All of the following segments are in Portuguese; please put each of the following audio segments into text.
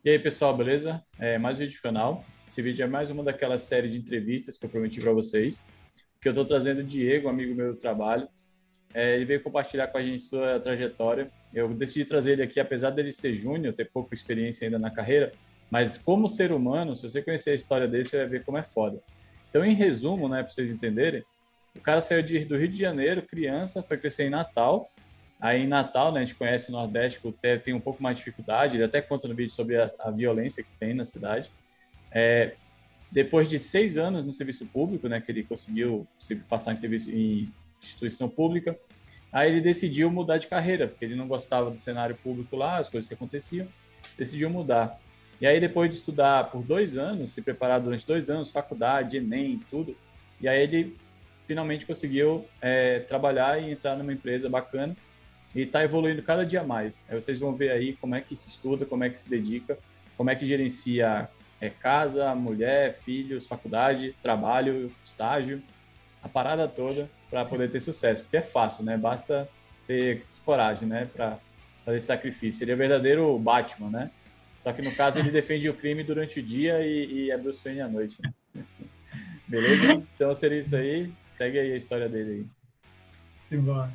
E aí, pessoal, beleza? Mais um vídeo do canal. Esse vídeo é mais uma daquelas séries de entrevistas que eu prometi para vocês, que eu estou trazendo o Diego, um amigo meu do trabalho. Ele veio compartilhar com a gente sua trajetória. Eu decidi trazer ele aqui, apesar dele ser júnior, ter pouca experiência ainda na carreira, mas como ser humano, se você conhecer a história dele, você vai ver como é foda. Então, em resumo, né, para vocês entenderem, o cara saiu do Rio de Janeiro, criança, foi crescer em Natal. Aí em Natal, né, a gente conhece o Nordeste, que o Té tem um pouco mais de dificuldade, ele até conta no vídeo sobre a violência que tem na cidade. Depois de 6 anos no serviço público, né, que ele conseguiu passar em instituição pública, aí ele decidiu mudar de carreira, porque ele não gostava do cenário público lá, as coisas que aconteciam, decidiu mudar. E aí depois de estudar por 2 anos, se preparar durante 2 anos, faculdade, Enem, tudo, e aí ele finalmente conseguiu trabalhar e entrar numa empresa bacana, e está evoluindo cada dia mais. Aí vocês vão ver aí como é que se estuda, como é que se dedica, como é que gerencia casa, mulher, filhos, faculdade, trabalho, estágio, a parada toda para poder ter sucesso. Porque é fácil, né? Basta ter coragem, né? Para fazer esse sacrifício. Ele é o verdadeiro Batman, né? Só que no caso ele defende o crime durante o dia e é Bruce Wayne à noite, né? Beleza? Então seria isso aí. Segue aí a história dele aí. Simbora.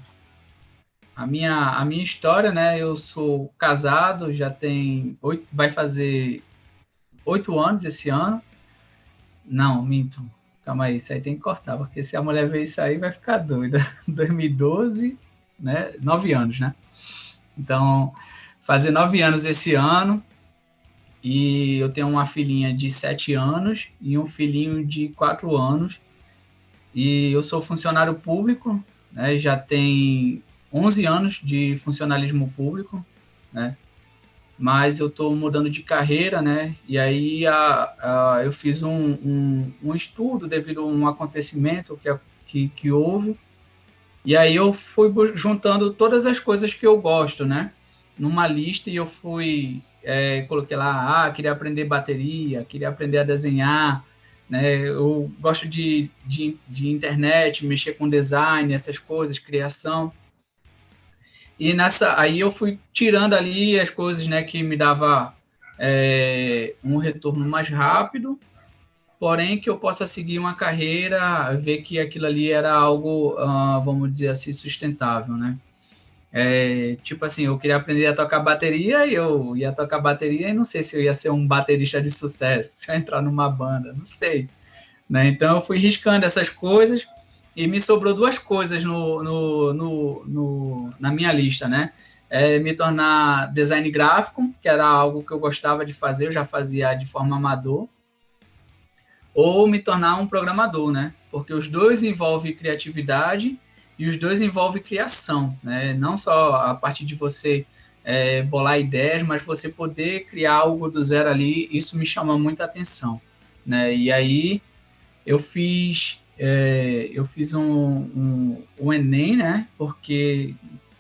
A minha história, né? Eu sou casado, já tem vai fazer 8 anos esse ano. Não, minto. Calma aí, isso aí tem que cortar, porque se a mulher ver isso aí vai ficar doida. 2012, né? 9 anos, né? Então, fazer 9 anos esse ano. E eu tenho uma filhinha de 7 anos e um filhinho de 4 anos. E eu sou funcionário público, né? Já tem 11 anos de funcionalismo público, né? Mas eu estou mudando de carreira, né? E aí eu fiz um estudo devido a um acontecimento que houve. E aí eu fui juntando todas as coisas que eu gosto, né? Numa lista, e eu coloquei lá, queria aprender bateria, queria aprender a desenhar, né? Eu gosto de internet, mexer com design, essas coisas, criação. E aí eu fui tirando ali as coisas, né, que me dava um retorno mais rápido, porém que eu possa seguir uma carreira, ver que aquilo ali era algo, vamos dizer assim, sustentável, né? Tipo assim, eu queria aprender a tocar bateria, e eu ia tocar bateria e não sei se eu ia ser um baterista de sucesso, se eu entrar numa banda, não sei, né? Então eu fui riscando essas coisas e me sobrou duas coisas na minha lista, né? Me tornar design gráfico, que era algo que eu gostava de fazer, eu já fazia de forma amador, ou me tornar um programador, né? Porque os dois envolvem criatividade e os dois envolvem criação, né? Não só a partir de você bolar ideias, mas você poder criar algo do zero ali, isso me chama muita atenção, né? E aí eu fiz um Enem, né? Porque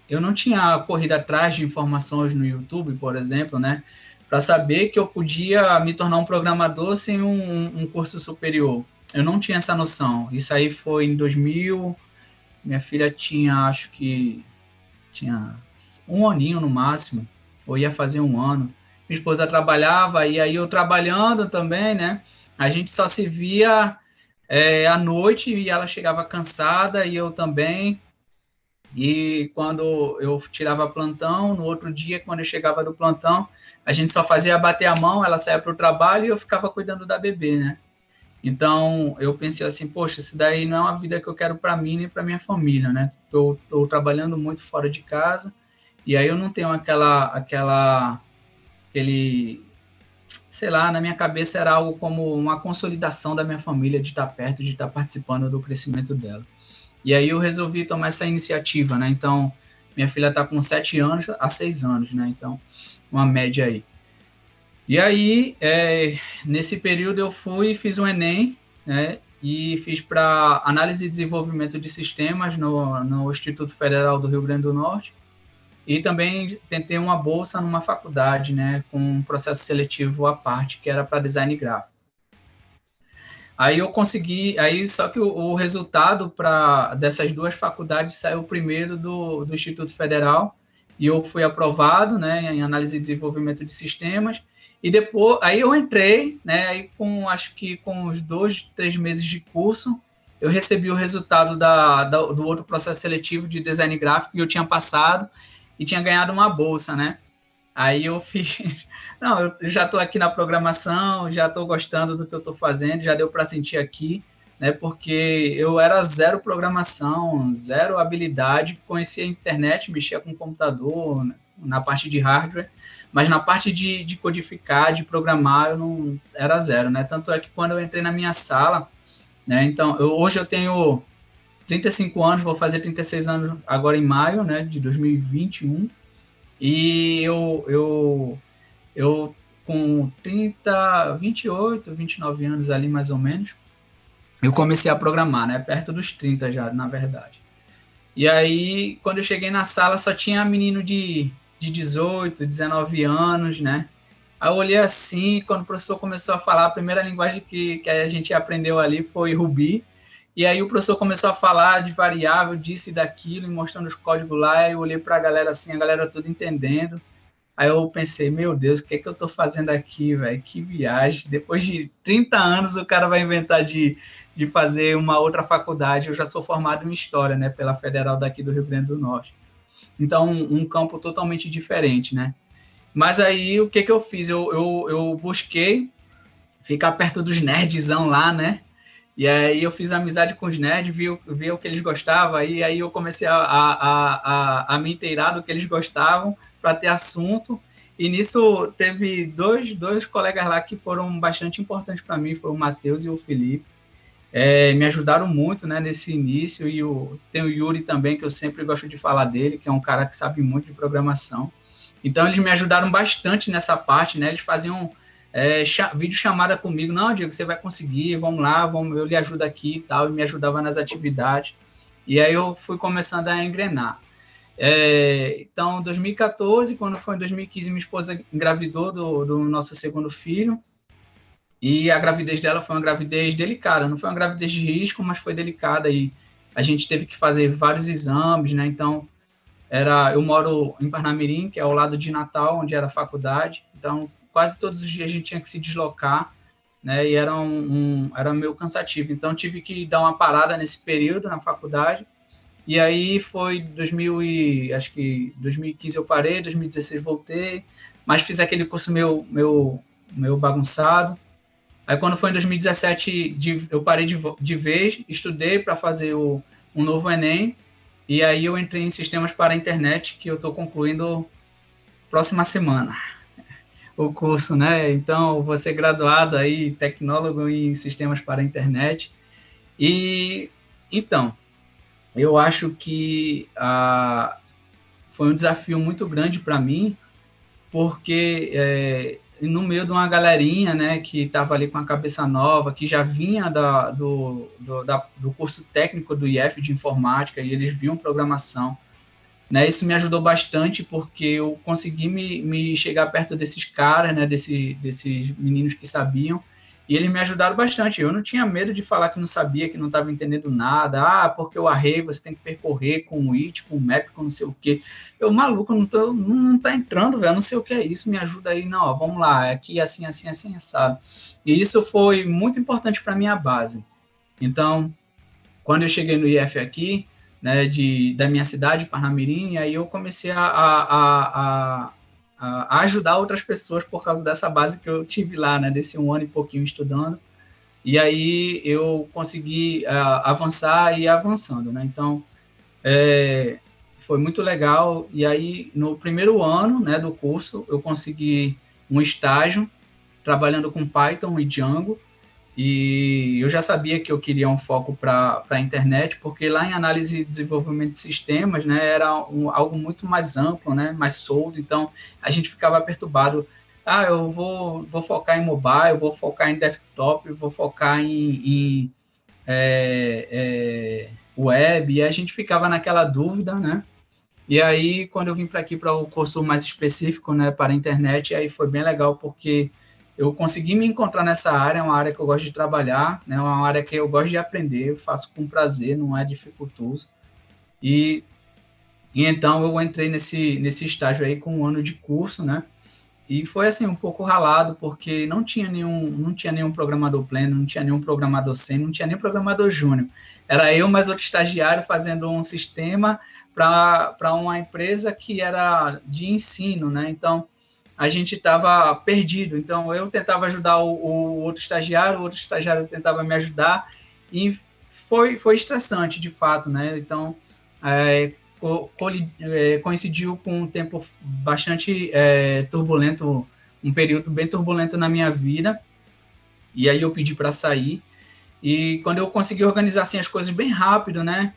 eu não tinha corrido atrás de informações no YouTube, por exemplo, né? Para saber que eu podia me tornar um programador sem um curso superior. Eu não tinha essa noção. Isso aí foi em 2000. Minha filha acho que tinha um aninho no máximo, ou ia fazer um ano. Minha esposa trabalhava, e aí eu trabalhando também, né? A gente só se via à noite, e ela chegava cansada, e eu também. E quando eu tirava plantão, no outro dia, quando eu chegava do plantão, a gente só fazia bater a mão, ela saía para o trabalho e eu ficava cuidando da bebê, né? Então, eu pensei assim, poxa, isso daí não é uma vida que eu quero para mim nem para minha família, né? Eu estou trabalhando muito fora de casa, e aí eu não tenho aquele, sei lá, na minha cabeça era algo como uma consolidação da minha família, de estar perto, de estar participando do crescimento dela. E aí eu resolvi tomar essa iniciativa, né? Então, minha filha está com 7 anos a 6 anos, né? Então, uma média aí. E aí, nesse período eu fiz um Enem, né? E fiz para análise e desenvolvimento de sistemas no Instituto Federal do Rio Grande do Norte. E também tentei uma bolsa numa faculdade, né? Com um processo seletivo à parte, que era para design gráfico. Aí eu consegui, só que o resultado dessas duas faculdades saiu primeiro do Instituto Federal, e eu fui aprovado, né, em análise e desenvolvimento de sistemas, E depois, aí eu entrei, né? Aí acho que com uns 2, 3 meses de curso, eu recebi o resultado do outro processo seletivo de design gráfico e eu tinha passado e tinha ganhado uma bolsa, né? Aí eu fiz, não, eu já estou aqui na programação, já estou gostando do que eu estou fazendo, já deu para sentir aqui, né? Porque eu era zero programação, zero habilidade, conhecia a internet, mexia com computador, né, na parte de hardware, mas na parte de codificar, de programar, eu não era zero, né? Tanto é que quando eu entrei na minha sala, né? Então, hoje eu tenho 35 anos, vou fazer 36 anos agora em maio, né? De 2021. E eu com 28, 29 anos ali mais ou menos, eu comecei a programar, né? Perto dos 30 já, na verdade. E aí, quando eu cheguei na sala, só tinha menino de 18, 19 anos, né? Aí eu olhei assim, quando o professor começou a falar, a primeira linguagem que a gente aprendeu ali foi Ruby. E aí o professor começou a falar de variável, disso e daquilo, e mostrando os códigos lá, e eu olhei para a galera assim, a galera toda entendendo. Aí eu pensei, meu Deus, o que é que eu tô fazendo aqui, velho? Que viagem. Depois de 30 anos o cara vai inventar de fazer uma outra faculdade. Eu já sou formado em História, né, pela Federal daqui do Rio Grande do Norte. Então, um campo totalmente diferente, né? Mas aí, o que que eu fiz? Eu busquei ficar perto dos nerdzão lá, né? E aí eu fiz amizade com os nerds, vi o que eles gostavam, e aí eu comecei a me inteirar do que eles gostavam para ter assunto. E nisso teve dois colegas lá que foram bastante importantes para mim, foi o Matheus e o Felipe. Me ajudaram muito, né, nesse início, e tem o Yuri também, que eu sempre gosto de falar dele, que é um cara que sabe muito de programação. Então eles me ajudaram bastante nessa parte, né? Eles faziam vídeo chamada comigo, não, Diego, você vai conseguir, vamos lá, eu lhe ajudo aqui e tal, e me ajudava nas atividades. E aí eu fui começando a engrenar. Então, 2014, quando foi em 2015, minha esposa engravidou do nosso segundo filho, e a gravidez dela foi uma gravidez delicada, não foi uma gravidez de risco, mas foi delicada, e a gente teve que fazer vários exames, né? Então, eu moro em Parnamirim, que é ao lado de Natal, onde era a faculdade, então quase todos os dias a gente tinha que se deslocar, né, e era meio cansativo, então tive que dar uma parada nesse período na faculdade, e aí foi acho que 2015 eu parei, 2016 voltei, mas fiz aquele curso meu bagunçado. Aí quando foi em 2017 eu parei de vez, estudei para fazer um novo Enem, e aí eu entrei em sistemas para a internet, que eu estou concluindo próxima semana o curso, né? Então, vou ser graduado aí, tecnólogo em sistemas para a internet. E, então, eu acho que foi um desafio muito grande para mim, porque no meio de uma galerinha, né, que estava ali com a cabeça nova, que já vinha do curso técnico do IF de informática, e eles viam programação, né, isso me ajudou bastante, porque eu consegui me chegar perto desses caras, né, desses meninos que sabiam, e eles me ajudaram bastante. Eu não tinha medo de falar que não sabia, que não estava entendendo nada. Porque o array você tem que percorrer com o it, com o map, com não sei o quê. Eu, maluco, não tá entrando, velho, não sei o que é isso, me ajuda aí. Não, ó, vamos lá, aqui assim, assim, assim, sabe? E isso foi muito importante para minha base. Então, quando eu cheguei no IF aqui, né, da minha cidade, Parnamirim, aí eu comecei a ajudar outras pessoas por causa dessa base que eu tive lá, né, desse 1 ano e pouquinho estudando, e aí eu consegui avançar e ir avançando, né, então foi muito legal, e aí no primeiro ano, né, do curso, eu consegui um estágio trabalhando com Python e Django, e eu já sabia que eu queria um foco para a internet, porque lá em análise e desenvolvimento de sistemas, né, era algo muito mais amplo, né, mais solto, então a gente ficava perturbado. Eu vou focar em mobile, vou focar em desktop, vou focar em web, e a gente ficava naquela dúvida, né? E aí, quando eu vim para aqui para o curso mais específico, né, para a internet, aí foi bem legal, porque eu consegui me encontrar nessa área, é uma área que eu gosto de trabalhar, né, uma área que eu gosto de aprender, eu faço com prazer, não é dificultoso. E então eu entrei nesse estágio aí com 1 ano de curso, né, E foi assim um pouco ralado, porque não tinha nenhum programador pleno, não tinha nenhum programador sênior, não tinha nem programador júnior. Era eu mais outro estagiário fazendo um sistema para uma empresa que era de ensino, né? Então a gente estava perdido. Então eu tentava ajudar o outro estagiário tentava me ajudar, e foi estressante de fato, né? Então coincidiu com um tempo bastante turbulento, um período bem turbulento na minha vida, e aí eu pedi para sair, e quando eu consegui organizar assim, as coisas bem rápido, né,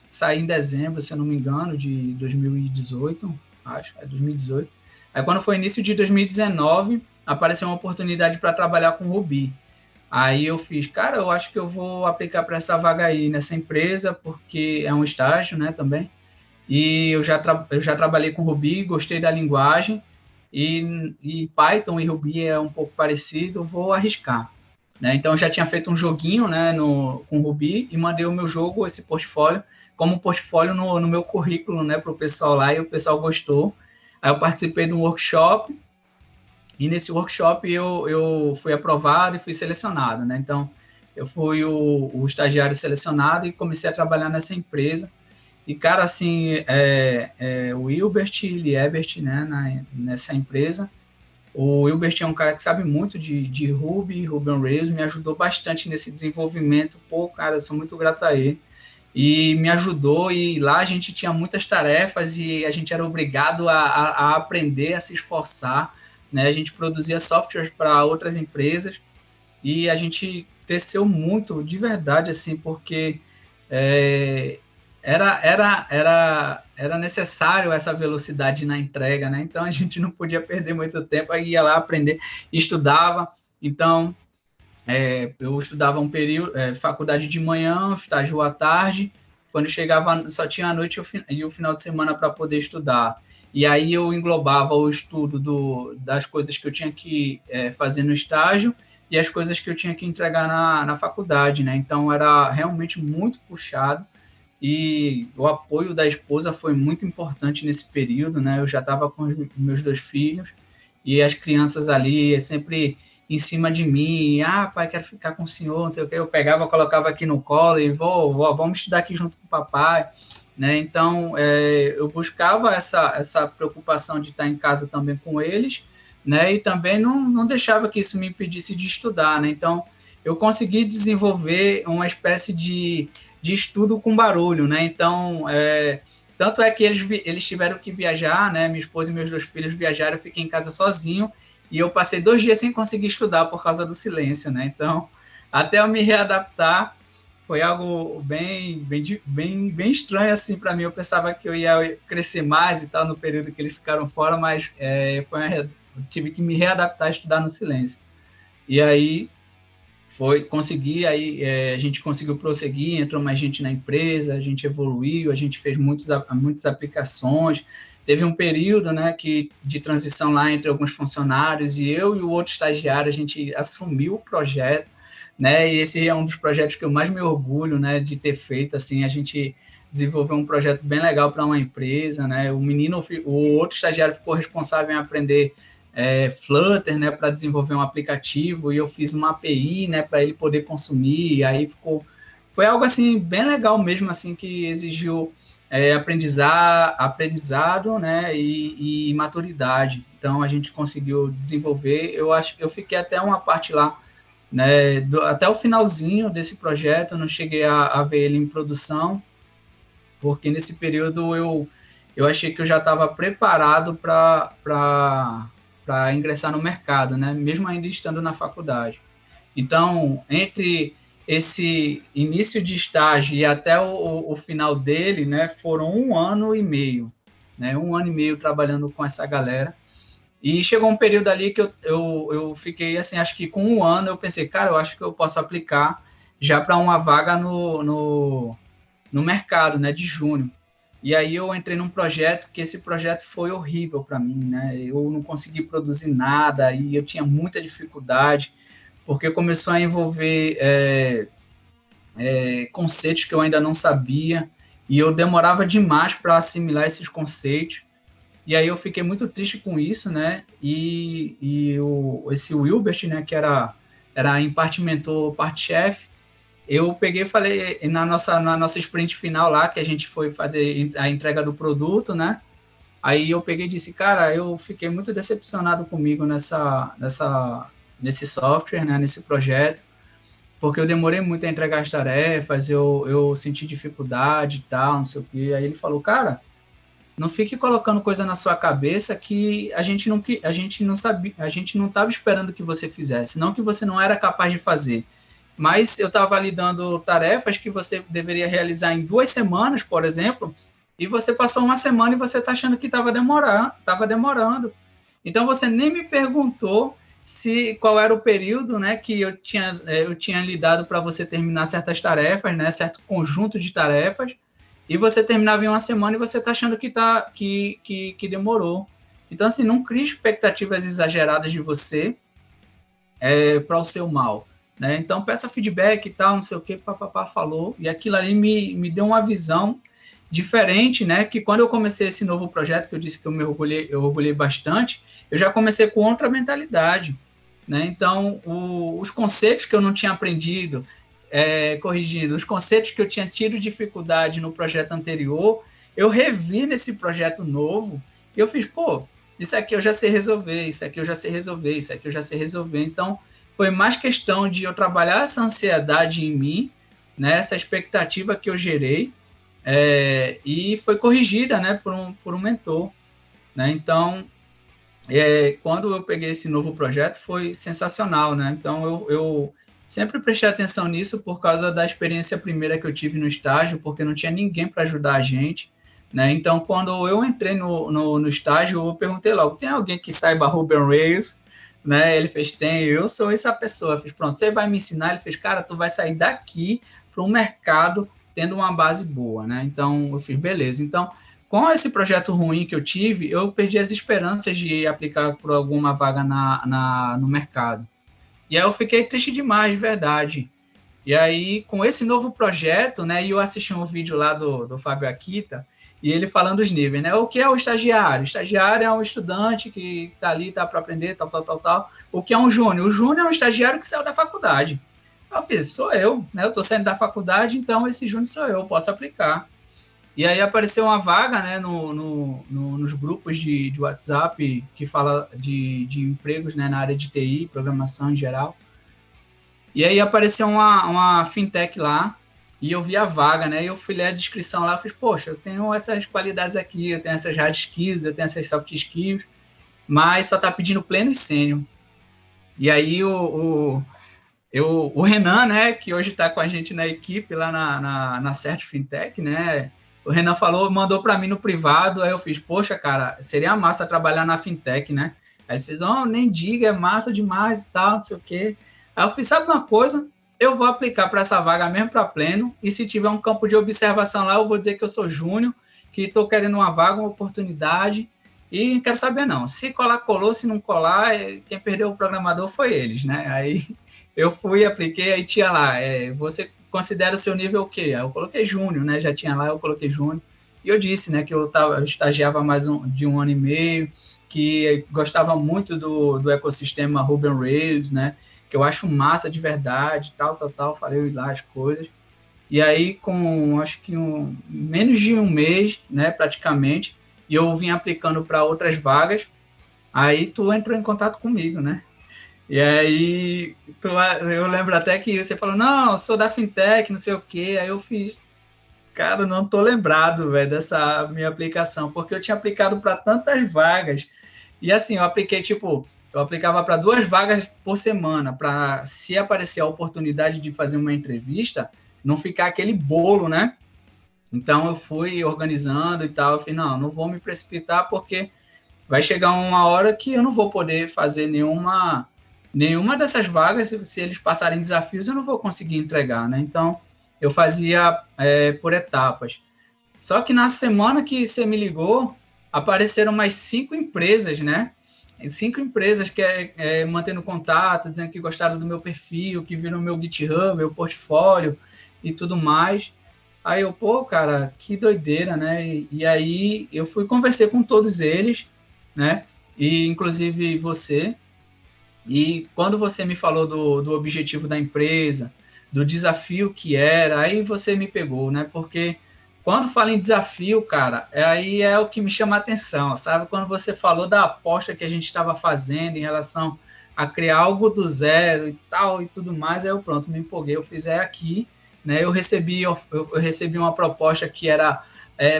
saí em dezembro, se eu não me engano, de 2018, acho, 2018, aí quando foi início de 2019, apareceu uma oportunidade para trabalhar com Ruby. Aí eu fiz, cara, eu acho que eu vou aplicar para essa vaga aí nessa empresa, porque é um estágio, né, também. E eu já trabalhei com Ruby, gostei da linguagem, e Python e Ruby é um pouco parecido, vou arriscar. Né? Então eu já tinha feito um joguinho, né, com Ruby, e mandei o meu jogo, esse portfólio, como portfólio no meu currículo, né, para o pessoal lá, e o pessoal gostou. Aí eu participei de um workshop, e nesse workshop eu fui aprovado e fui selecionado, né? Então, eu fui o estagiário selecionado e comecei a trabalhar nessa empresa. E, cara, assim, o Hilbert e Liebert, né, nessa empresa. O Hilbert é um cara que sabe muito de Ruby on Rails, me ajudou bastante nesse desenvolvimento. Pô, cara, eu sou muito grato a ele. E me ajudou, e lá a gente tinha muitas tarefas e a gente era obrigado a aprender, a se esforçar, né? A gente produzia softwares para outras empresas e a gente cresceu muito, de verdade, assim, porque era necessário essa velocidade na entrega, né? Então a gente não podia perder muito tempo, aí ia lá aprender, estudava. Então eu estudava um período, faculdade de manhã, estágio à tarde. Quando chegava, só tinha a noite e o final de semana para poder estudar. E aí eu englobava o estudo das coisas que eu tinha que fazer no estágio e as coisas que eu tinha que entregar na faculdade, né? Então era realmente muito puxado, e o apoio da esposa foi muito importante nesse período, né? Eu já estava com os meus 2 filhos e as crianças ali sempre em cima de mim, pai, quero ficar com o senhor, não sei o que, eu pegava, colocava aqui no colo e vamos estudar aqui junto com o papai, né? Então, eu buscava essa preocupação de estar em casa também com eles, né? E também não deixava que isso me impedisse de estudar, né? Então, eu consegui desenvolver uma espécie de estudo com barulho, né? Então, tanto é que eles tiveram que viajar, né? Minha esposa e meus 2 filhos viajaram, eu fiquei em casa sozinho, e eu passei 2 dias sem conseguir estudar por causa do silêncio, né? Então, até eu me readaptar, foi algo bem estranho, assim, para mim. Eu pensava que eu ia crescer mais e tal no período que eles ficaram fora, mas eu tive que me readaptar a estudar no silêncio. E aí, consegui, aí a gente conseguiu prosseguir, entrou mais gente na empresa, a gente evoluiu, a gente fez muitas aplicações. Teve um período, né, de transição lá entre alguns funcionários, e eu e o outro estagiário, a gente assumiu o projeto, né, e esse é um dos projetos que eu mais me orgulho, né, de ter feito, assim, a gente desenvolveu um projeto bem legal para uma empresa, né, o outro estagiário ficou responsável em aprender Flutter, né, para desenvolver um aplicativo, e eu fiz uma API, né, para ele poder consumir, e aí foi algo, assim, bem legal mesmo, assim, que exigiu aprendizado, né, e maturidade. Então a gente conseguiu desenvolver. Eu acho que eu fiquei até uma parte lá, né, até o finalzinho desse projeto. Eu não cheguei a ver ele em produção, porque nesse período eu achei que eu já estava preparado para ingressar no mercado, né, mesmo ainda estando na faculdade. Então, entre esse início de estágio e até o final dele, né, foram 1 ano e meio, né, 1 ano e meio trabalhando com essa galera. E chegou um período ali que eu fiquei, assim, acho que com 1 ano eu pensei, cara, eu acho que eu posso aplicar já para uma vaga no mercado, né, de júnior. E aí eu entrei num projeto que esse projeto foi horrível para mim, né, eu não consegui produzir nada e eu tinha muita dificuldade, porque começou a envolver conceitos que eu ainda não sabia, e eu demorava demais para assimilar esses conceitos. E aí eu fiquei muito triste com isso, né? Esse Wilbert, né, que era em parte mentor, parte chefe, eu peguei e falei, na nossa sprint final lá, que a gente foi fazer a entrega do produto, né? Aí eu peguei e disse, cara, eu fiquei muito decepcionado comigo nesse software, né, nesse projeto, porque eu demorei muito a entregar as tarefas, eu senti dificuldade e tal, não sei o quê. Aí ele falou, cara, não fique colocando coisa na sua cabeça que a gente não sabia, a gente não estava esperando que você fizesse, não que você não era capaz de fazer. Mas eu estava lhe dando tarefas que você deveria realizar em 2 semanas, por exemplo, e você passou 1 semana e você está achando que estava demorando. Então você nem me perguntou qual era o período, né, que eu tinha lhe dado para você terminar certas tarefas, né, certo conjunto de tarefas, e você terminava em 1 semana e você está achando que demorou. Então, assim, não crie expectativas exageradas de você para o seu mal. Né? Então, peça feedback e tal, não sei o que, papapá falou, e aquilo ali me deu uma visão diferente, né? Que quando eu comecei esse novo projeto, que eu disse que eu orgulhei bastante, eu já comecei com outra mentalidade, né? Então, os conceitos que eu não tinha aprendido, corrigindo, os conceitos que eu tinha tido dificuldade no projeto anterior, eu revi nesse projeto novo, e eu fiz, pô, isso aqui eu já sei resolver, isso aqui eu já sei resolver, isso aqui eu já sei resolver. Então, foi mais questão de eu trabalhar essa ansiedade em mim, né, essa expectativa que eu gerei, e foi corrigida, né, por um mentor. Né? Então, quando eu peguei esse novo projeto, foi sensacional. Né? Então, eu sempre prestei atenção nisso por causa da experiência primeira que eu tive no estágio, porque não tinha ninguém para ajudar a gente. Né? Então, quando eu entrei no estágio, eu perguntei logo, tem alguém que saiba Ruby on Rails? Né? Ele fez, tem, eu sou essa pessoa. Eu fiz, pronto, você vai me ensinar? Ele fez, cara, tu vai sair daqui para o mercado tendo uma base boa, né? Então, eu fiz, beleza. Então, com esse projeto ruim que eu tive, eu perdi as esperanças de aplicar por alguma vaga no mercado. E aí eu fiquei triste demais, de verdade. E aí, com esse novo projeto, né, e eu assisti um vídeo lá do Fábio Akita, e ele falando os níveis, né? O que é o estagiário? O estagiário é um estudante que está ali, tá para aprender, tal. O que é um júnior? O júnior é um estagiário que saiu da faculdade. Eu fiz, sou eu, né? Eu estou saindo da faculdade, então esse júnior sou eu, posso aplicar. E aí apareceu uma vaga, né, nos grupos de WhatsApp que fala de empregos, né, na área de TI, programação em geral. E aí apareceu uma fintech lá, e eu vi a vaga, né? E eu fui ler a descrição lá, eu fiz, poxa, eu tenho essas qualidades aqui, eu tenho essas hard skills, eu tenho essas soft skills, mas só tá pedindo pleno e sênior. E aí o Renan, né, que hoje está com a gente na equipe lá na Cert Fintech, né? O Renan mandou para mim no privado, aí eu fiz, poxa, cara, seria massa trabalhar na Fintech, né? Aí ele fez, nem diga, é massa demais e tal, não sei o quê. Aí eu fiz, sabe uma coisa? Eu vou aplicar para essa vaga mesmo para pleno, e se tiver um campo de observação lá, eu vou dizer que eu sou júnior, que estou querendo uma vaga, uma oportunidade, e não quero saber não. Se colar, colou, se não colar, quem perdeu o programador foi eles, né? Aí eu fui, apliquei, aí tinha lá, você considera o seu nível o quê? Aí eu coloquei júnior, né? Já tinha lá, eu coloquei júnior, e eu disse, né, que eu estagiava mais de 1 ano e meio, que gostava muito do ecossistema Ruby on Rails, né? Que eu acho massa de verdade, tal, falei lá as coisas. E aí, com acho que menos de 1 mês, né, praticamente, e eu vim aplicando para outras vagas, aí tu entrou em contato comigo, né? E aí, eu lembro até que você falou, não, eu sou da Fintech, não sei o quê, aí eu fiz, cara, não tô lembrado, velho, dessa minha aplicação, porque eu tinha aplicado para tantas vagas, e assim, eu aplicava para 2 vagas por semana, para se aparecer a oportunidade de fazer uma entrevista, não ficar aquele bolo, né? Então eu fui organizando e tal, eu falei, não vou me precipitar, porque vai chegar uma hora que eu não vou poder fazer nenhuma dessas vagas, se eles passarem desafios, eu não vou conseguir entregar, né? Então eu fazia por etapas. Só que na semana que você me ligou, apareceram mais 5 empresas, né? 5 empresas que mantendo contato, dizendo que gostaram do meu perfil, que viram meu GitHub, meu portfólio e tudo mais. Aí eu, pô, cara, que doideira, né? E aí eu fui conversar com todos eles, né? E inclusive você. E quando você me falou do objetivo da empresa, do desafio que era, aí você me pegou, né? Porque quando fala em desafio, cara, aí é o que me chama a atenção, sabe? Quando você falou da aposta que a gente estava fazendo em relação a criar algo do zero e tal e tudo mais, aí eu pronto, me empolguei, eu fiz aqui, né? Eu recebi uma proposta que era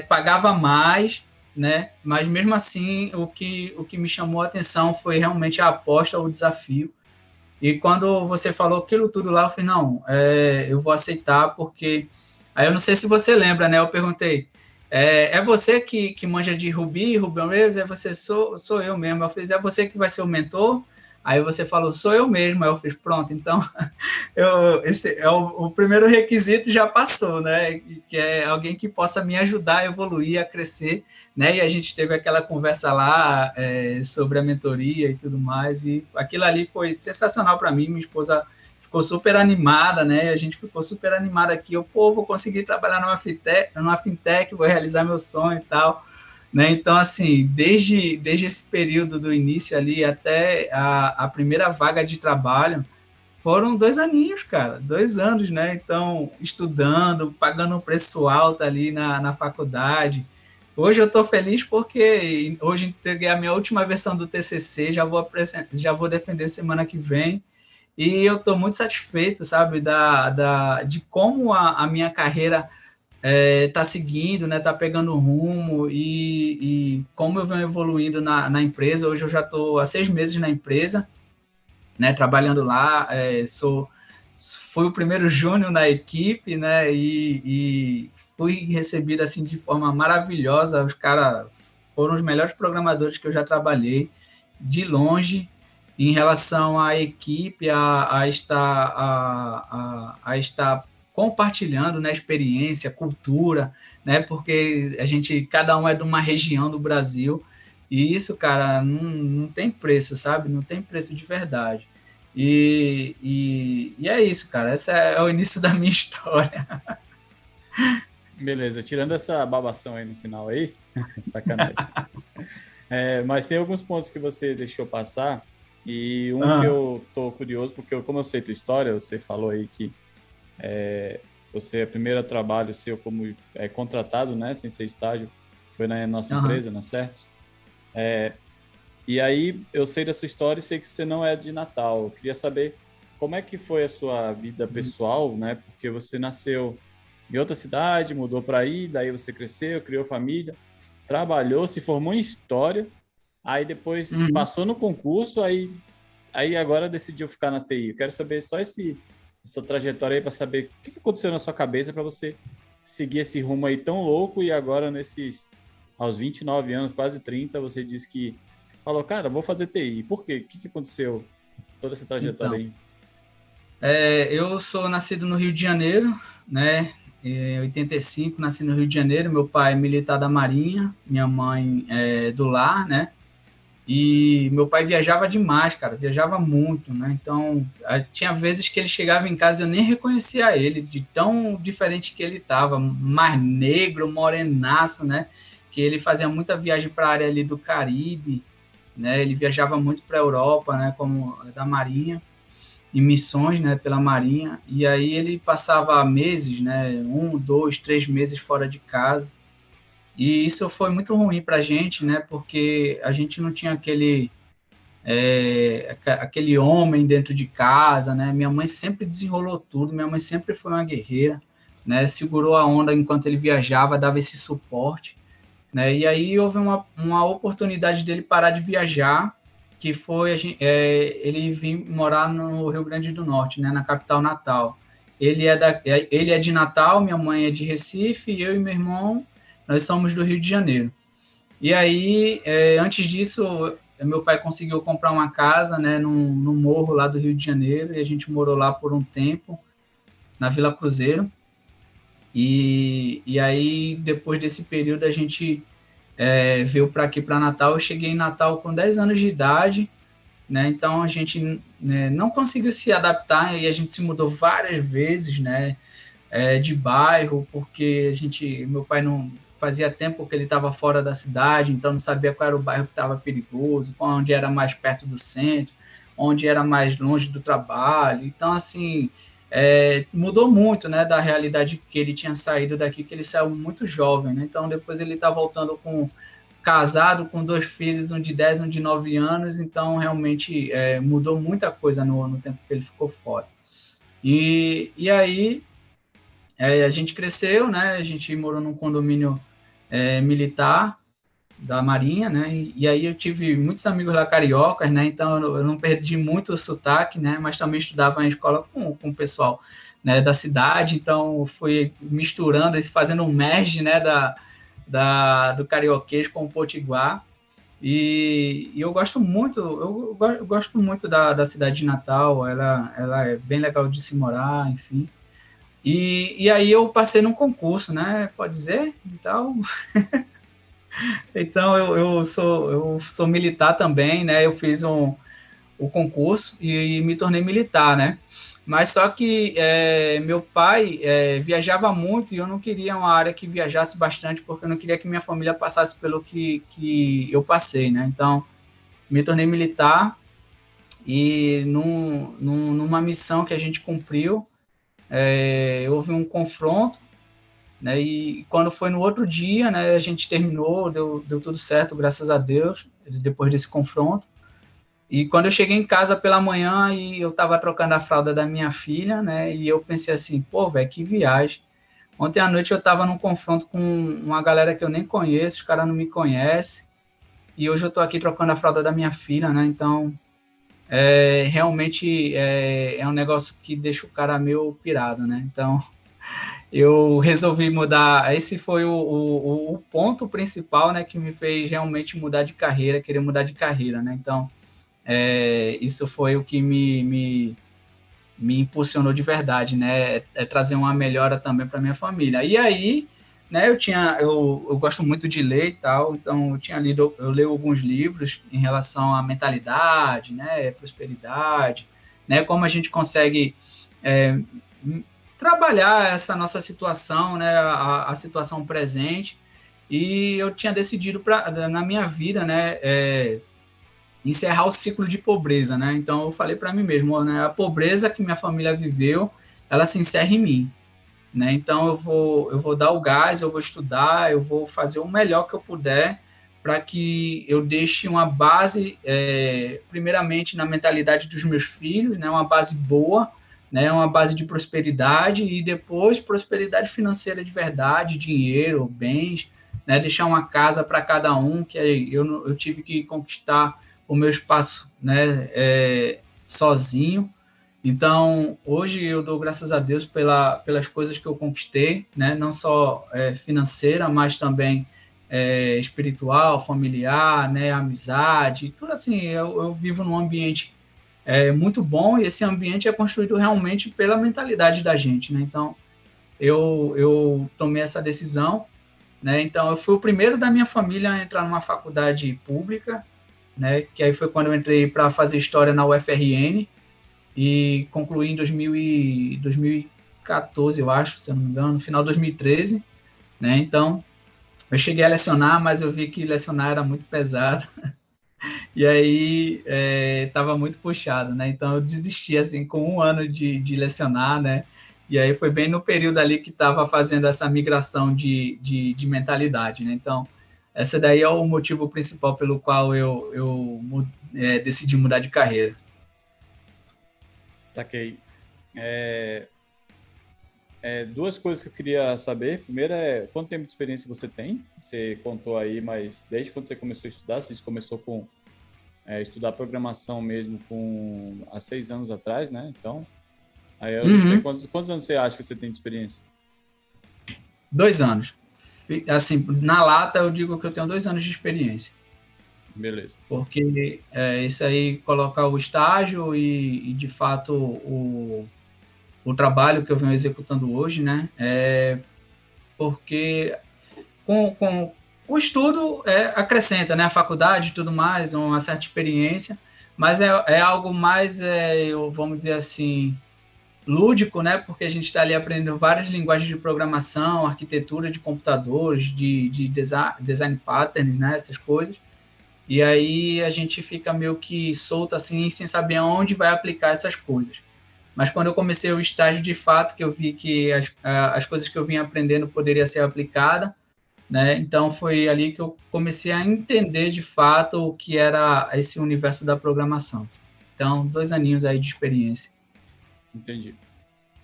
pagava mais, né? Mas mesmo assim, o que me chamou a atenção foi realmente a aposta, o desafio. E quando você falou aquilo tudo lá, eu falei, não, eu vou aceitar, porque... Aí eu não sei se você lembra, né? Eu perguntei, é você que manja de Ruby, Ruby on Rails? É você? Sou eu mesmo. Eu fiz, é você que vai ser o mentor? Aí você falou, sou eu mesmo. Aí eu fiz, pronto, então esse é o primeiro requisito já passou, né? Que é alguém que possa me ajudar a evoluir, a crescer, né? E a gente teve aquela conversa lá sobre a mentoria e tudo mais, e aquilo ali foi sensacional para mim. Minha esposa ficou super animada, né? A gente ficou super animada aqui. Eu, pô, vou conseguir trabalhar numa fintech, vou realizar meu sonho e tal. Né? Então, assim, desde esse período do início ali até a primeira vaga de trabalho, foram 2 aninhos, cara, 2 anos, né? Então, estudando, pagando um preço alto ali na faculdade. Hoje eu estou feliz porque hoje entreguei a minha última versão do TCC, já vou defender semana que vem. E eu estou muito satisfeito, sabe, de como a minha carreira está seguindo, né, está pegando rumo e como eu venho evoluindo na empresa. Hoje eu já estou há 6 meses na empresa, né, trabalhando lá, fui o primeiro júnior na equipe, né, e fui recebido assim de forma maravilhosa. Os caras foram os melhores programadores que eu já trabalhei, de longe, em relação à equipe, a estar compartilhando, né, experiência, cultura, né, porque cada um é de uma região do Brasil, e isso, cara, não tem preço, sabe? Não tem preço de verdade. E é isso, cara. Esse é o início da minha história. Beleza, tirando essa babação aí no final aí, sacanagem. Mas tem alguns pontos que você deixou passar, e um que eu tô curioso, porque como eu sei tua história, você falou aí que você é o primeiro trabalho seu como contratado, né, sem ser estágio, foi na nossa empresa, na Certos. E aí eu sei da sua história e sei que você não é de Natal. Eu queria saber como é que foi a sua vida pessoal, né? Porque você nasceu em outra cidade, mudou para aí, daí você cresceu, criou família, trabalhou, se formou em História, aí depois passou no concurso, aí agora decidiu ficar na TI. Eu quero saber só essa trajetória aí para saber o que aconteceu na sua cabeça para você seguir esse rumo aí tão louco e agora aos 29 anos, quase 30, você disse que falou, cara, vou fazer TI. Por quê? O que aconteceu? Toda essa trajetória aí. Eu sou nascido no Rio de Janeiro, né? Em 85, nasci no Rio de Janeiro. Meu pai é militar da Marinha, minha mãe é do lar, né? E meu pai viajava demais, cara, viajava muito, né? Então, tinha vezes que ele chegava em casa e eu nem reconhecia ele, de tão diferente que ele estava, mais negro, morenaço, né? Que ele fazia muita viagem para a área ali do Caribe, né? Ele viajava muito para a Europa, né? Como da Marinha, em missões, né? Pela Marinha. E aí ele passava meses, né? 1, 2, 3 meses fora de casa. E isso foi muito ruim para a gente, né? Porque a gente não tinha aquele homem dentro de casa, né? Minha mãe sempre desenrolou tudo. Minha mãe sempre foi uma guerreira, né? Segurou a onda enquanto ele viajava, dava esse suporte, né? E aí houve uma oportunidade dele parar de viajar, que foi ele vir morar no Rio Grande do Norte, né? Na capital Natal. Ele é de Natal, minha mãe é de Recife, e eu e meu irmão, nós somos do Rio de Janeiro. E aí, antes disso, meu pai conseguiu comprar uma casa, né, no morro lá do Rio de Janeiro, e a gente morou lá por um tempo, na Vila Cruzeiro. E aí, depois desse período, a gente veio para aqui, para Natal. Eu cheguei em Natal com 10 anos de idade, né, então a gente, né, não conseguiu se adaptar, e a gente se mudou várias vezes, né, de bairro, porque meu pai não fazia tempo que ele estava fora da cidade, então não sabia qual era o bairro que estava perigoso, onde era mais perto do centro, onde era mais longe do trabalho. Então, assim, mudou muito, né, da realidade que ele tinha saído daqui, que ele saiu muito jovem, né? Então, depois ele está voltando casado com 2 filhos, um de 10, um de 9 anos, então realmente mudou muita coisa no tempo que ele ficou fora. E aí a gente cresceu, né? A gente morou num condomínio militar da Marinha, né? E aí eu tive muitos amigos lá cariocas, né? Então eu não perdi muito o sotaque, né? Mas também estudava em escola com o pessoal, né, da cidade, então fui misturando, fazendo um merge, né, do carioquês com o potiguar. E eu gosto muito, eu gosto muito da cidade de Natal, ela é bem legal de se morar, enfim. E aí eu passei num concurso, né? Pode dizer? Então eu sou militar também, né? Eu fiz o concurso e me tornei militar, né? Mas só que meu pai viajava muito e eu não queria uma área que viajasse bastante, porque eu não queria que minha família passasse pelo que eu passei, né? Então, me tornei militar e numa missão que a gente cumpriu, houve um confronto, né? E quando foi no outro dia, né, a gente terminou, deu tudo certo, graças a Deus, depois desse confronto. E quando eu cheguei em casa pela manhã e eu estava trocando a fralda da minha filha, né? E eu pensei assim, pô, velho, que viagem. Ontem à noite eu estava num confronto com uma galera que eu nem conheço, os caras não me conhecem. E hoje eu estou aqui trocando a fralda da minha filha, né? Então, realmente é um negócio que deixa o cara meio pirado, né? Então, eu resolvi mudar. Esse foi o ponto principal, né? Que me fez realmente mudar de carreira, querer mudar de carreira, né? Então, isso foi o que me impulsionou de verdade, né? Trazer uma melhora também para minha família. E aí, né? Eu gosto muito de ler e tal, então eu leio alguns livros em relação à mentalidade, né? Prosperidade, né? Como a gente consegue trabalhar essa nossa situação, né? A situação presente. E eu tinha decidido na minha vida, né? Encerrar o ciclo de pobreza, né? Então eu falei para mim mesmo, né? A pobreza que minha família viveu, ela se encerra em mim, né? Então eu vou dar o gás, eu vou estudar, eu vou fazer o melhor que eu puder para que eu deixe uma base, primeiramente na mentalidade dos meus filhos, né? Uma base boa, né? Uma base de prosperidade e depois prosperidade financeira de verdade, dinheiro, bens, né? Deixar uma casa para cada um, que eu tive que conquistar o meu espaço, né, sozinho. Então, hoje eu dou graças a Deus pelas coisas que eu conquistei, né, não só financeira, mas também espiritual, familiar, né, amizade, tudo assim. Eu vivo num ambiente muito bom e esse ambiente é construído realmente pela mentalidade da gente, né? Então, eu tomei essa decisão, né? Então, eu fui o primeiro da minha família a entrar numa faculdade pública, né? Que aí foi quando eu entrei para fazer história na UFRN e concluí em 2014, eu acho, se eu não me engano, no final de 2013, né? Então, eu cheguei a lecionar, mas eu vi que lecionar era muito pesado e aí estava muito puxado, né? Então, eu desisti, assim, com 1 ano de lecionar, né? E aí foi bem no período ali que estava fazendo essa migração de mentalidade, né? Então, essa daí é o motivo principal pelo qual eu decidi mudar de carreira. Saquei. Duas coisas que eu queria saber. Primeiro quanto tempo de experiência você tem? Você contou aí, mas desde quando você começou a estudar, você começou com estudar programação mesmo há 6 anos atrás, né? Então, aí eu não sei quantos anos você acha que você tem de experiência? 2 anos. Assim, na lata eu digo que eu tenho 2 anos de experiência. Beleza. Porque isso aí coloca o estágio e de fato o trabalho que eu venho executando hoje, né? Porque com o estudo acrescenta, né? A faculdade e tudo mais, uma certa experiência, mas é algo mais, vamos dizer assim, lúdico, né? Porque a gente está ali aprendendo várias linguagens de programação, arquitetura de computadores, de design patterns, né? Essas coisas. E aí a gente fica meio que solto assim, sem saber aonde vai aplicar essas coisas. Mas quando eu comecei o estágio de fato, que eu vi que as coisas que eu vinha aprendendo poderia ser aplicada, né? Então foi ali que eu comecei a entender de fato o que era esse universo da programação. Então, 2 aninhos aí de experiência. Entendi.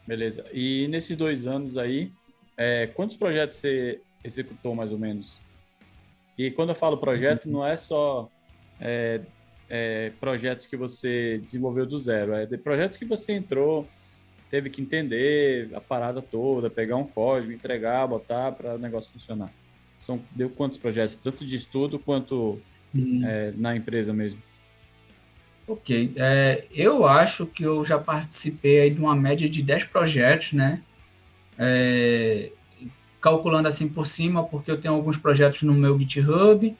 Beleza. E nesses 2 anos aí, quantos projetos você executou mais ou menos? E quando eu falo projeto, não é só projetos que você desenvolveu do zero, é de projetos que você entrou, teve que entender a parada toda, pegar um código, entregar, botar para o negócio funcionar. Deu quantos projetos? Tanto de estudo quanto na empresa mesmo? Ok. Eu acho que eu já participei aí de uma média de 10 projetos, né? Calculando assim por cima, porque eu tenho alguns projetos no meu GitHub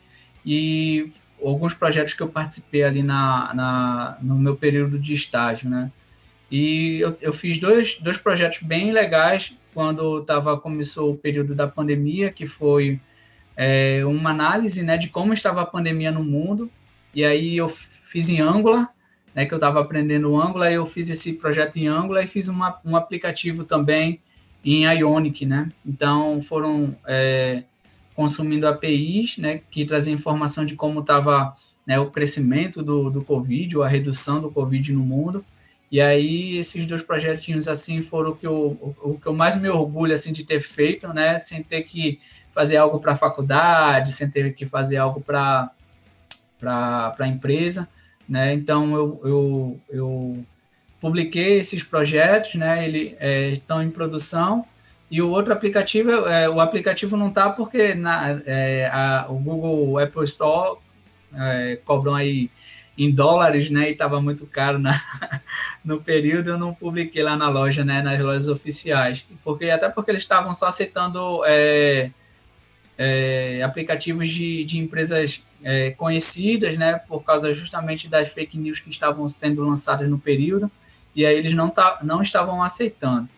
e alguns projetos que eu participei ali no meu período de estágio, né? E eu fiz dois projetos bem legais quando começou o período da pandemia, que foi uma análise, né, de como estava a pandemia no mundo, e aí eu fiz em Angular, né, que eu estava aprendendo Angular, e eu fiz esse projeto em Angular e fiz um aplicativo também em Ionic, né? Então foram consumindo APIs, né, que traziam informação de como estava, né, o crescimento do Covid, ou a redução do Covid no mundo. E aí esses 2 projetinhos assim foram o que eu mais me orgulho assim de ter feito, né, sem ter que fazer algo para a faculdade, sem ter que fazer algo para a empresa, né? Então eu publiquei esses projetos, né? Eles estão em produção. E o outro aplicativo, o aplicativo não está porque o Google Apple Store cobram aí em dólares, né? E estava muito caro no período, eu não publiquei lá na loja, né? Nas lojas oficiais. Até porque eles estavam só aceitando aplicativos de empresas conhecidas, né? Por causa justamente das fake news que estavam sendo lançadas no período. E aí eles não estavam aceitando.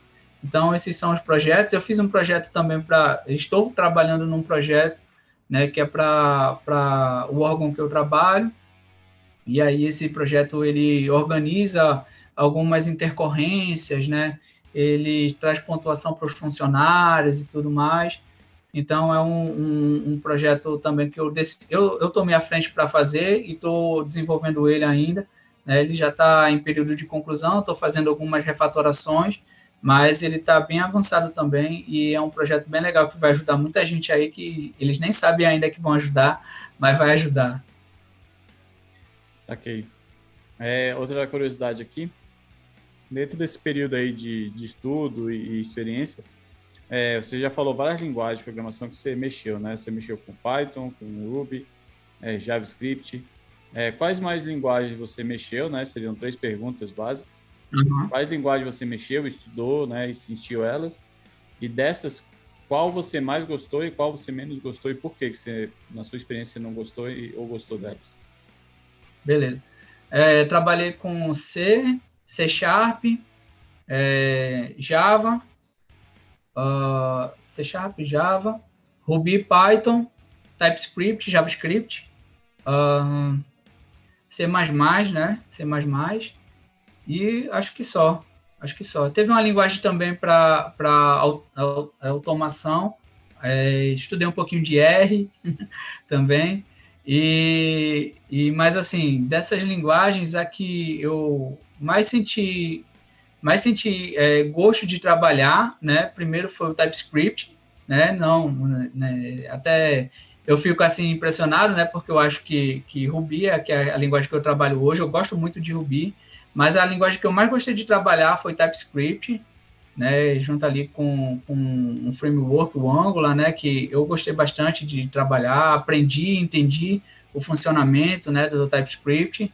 Então, esses são os projetos. Eu fiz um projeto também estou trabalhando num projeto, né, que é para o órgão que eu trabalho. E aí esse projeto, ele organiza algumas intercorrências, né? Ele traz pontuação para os funcionários e tudo mais. Então, é um projeto também que eu tomei à frente para fazer e estou desenvolvendo ele ainda, né? Ele já está em período de conclusão, estou fazendo algumas refatorações, mas ele está bem avançado também e é um projeto bem legal que vai ajudar muita gente aí que eles nem sabem ainda que vão ajudar, mas vai ajudar. Saquei. Outra curiosidade aqui, dentro desse período aí de estudo e experiência, você já falou várias linguagens de programação que você mexeu, né? Você mexeu com Python, com Ruby, JavaScript. Quais mais linguagens você mexeu, né? Seriam 3 perguntas básicas. Uhum. Quais linguagens você mexeu, estudou, né? E sentiu elas? E dessas, qual você mais gostou e qual você menos gostou e por que você, na sua experiência, não gostou ou gostou delas? Beleza. Trabalhei com C Sharp, Java, C Sharp, Java, Ruby, Python, TypeScript, JavaScript, C++, né? C++, e acho que só. Teve uma linguagem também para automação, estudei um pouquinho de R também, mas assim, dessas linguagens, a que eu mais senti gosto de trabalhar, né? Primeiro foi o TypeScript, né? Não, né? Até eu fico assim impressionado, né? Porque eu acho que Ruby que é a linguagem que eu trabalho hoje. Eu gosto muito de Ruby, mas a linguagem que eu mais gostei de trabalhar foi TypeScript, né? Junto ali com um framework, o Angular, né? Que eu gostei bastante de trabalhar, entendi o funcionamento, né? Do TypeScript.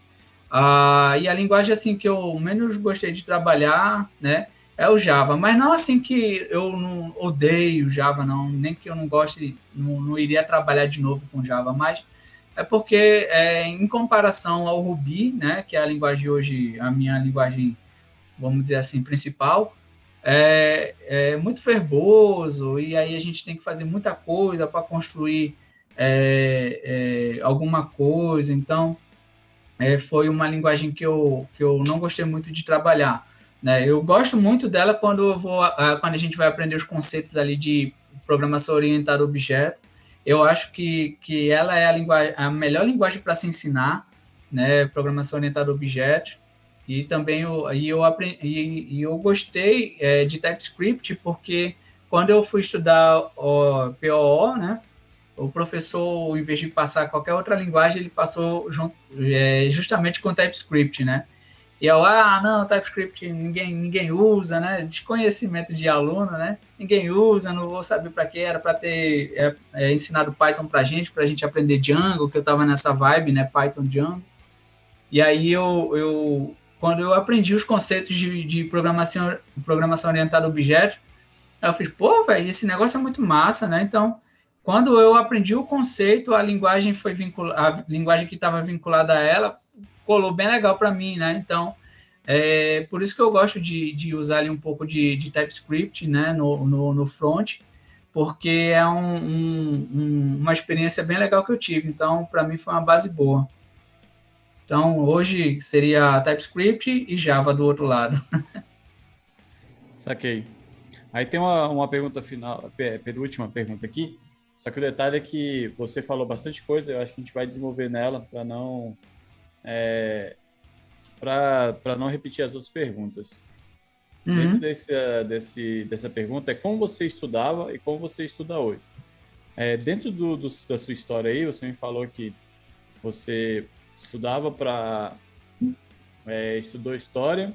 E a linguagem assim que eu menos gostei de trabalhar, né, é o Java, mas não assim que eu não odeio Java, não, nem que eu não goste, não iria trabalhar de novo com Java, mas é porque em comparação ao Ruby, né, que é a linguagem hoje, a minha linguagem vamos dizer assim, principal, é muito verboso, e aí a gente tem que fazer muita coisa para construir alguma coisa. Então, foi uma linguagem que eu não gostei muito de trabalhar, né? Eu gosto muito dela quando a gente vai aprender os conceitos ali de programação orientada a objeto. Eu acho que ela é a melhor linguagem para se ensinar, né? Programação orientada a objetos. E também eu gostei de TypeScript, porque quando eu fui estudar o POO, né? O professor, em vez de passar qualquer outra linguagem, ele passou justamente com TypeScript, né? E eu, não, TypeScript ninguém usa, né? Desconhecimento de aluno, né? Ninguém usa, não vou saber para que era, para ter ensinado Python para a gente aprender Django, que eu estava nessa vibe, né? Python, Django. E aí quando eu aprendi os conceitos de programação orientada a objetos, eu fiz, pô, velho, esse negócio é muito massa, né? Então, quando eu aprendi o conceito, a linguagem que estava vinculada a ela colou bem legal para mim, né? Então, por isso que eu gosto de usar ali um pouco de TypeScript, né, no front, porque é uma experiência bem legal que eu tive. Então, para mim foi uma base boa. Então, hoje seria TypeScript e Java do outro lado. Saquei. Aí tem uma pergunta final, penúltima pergunta aqui. Só que o detalhe é que você falou bastante coisa, eu acho que a gente vai desenvolver nela para não repetir as outras perguntas. Dentro dessa pergunta é como você estudava e como você estuda hoje. Dentro da sua história aí, você me falou que você estudava estudou história,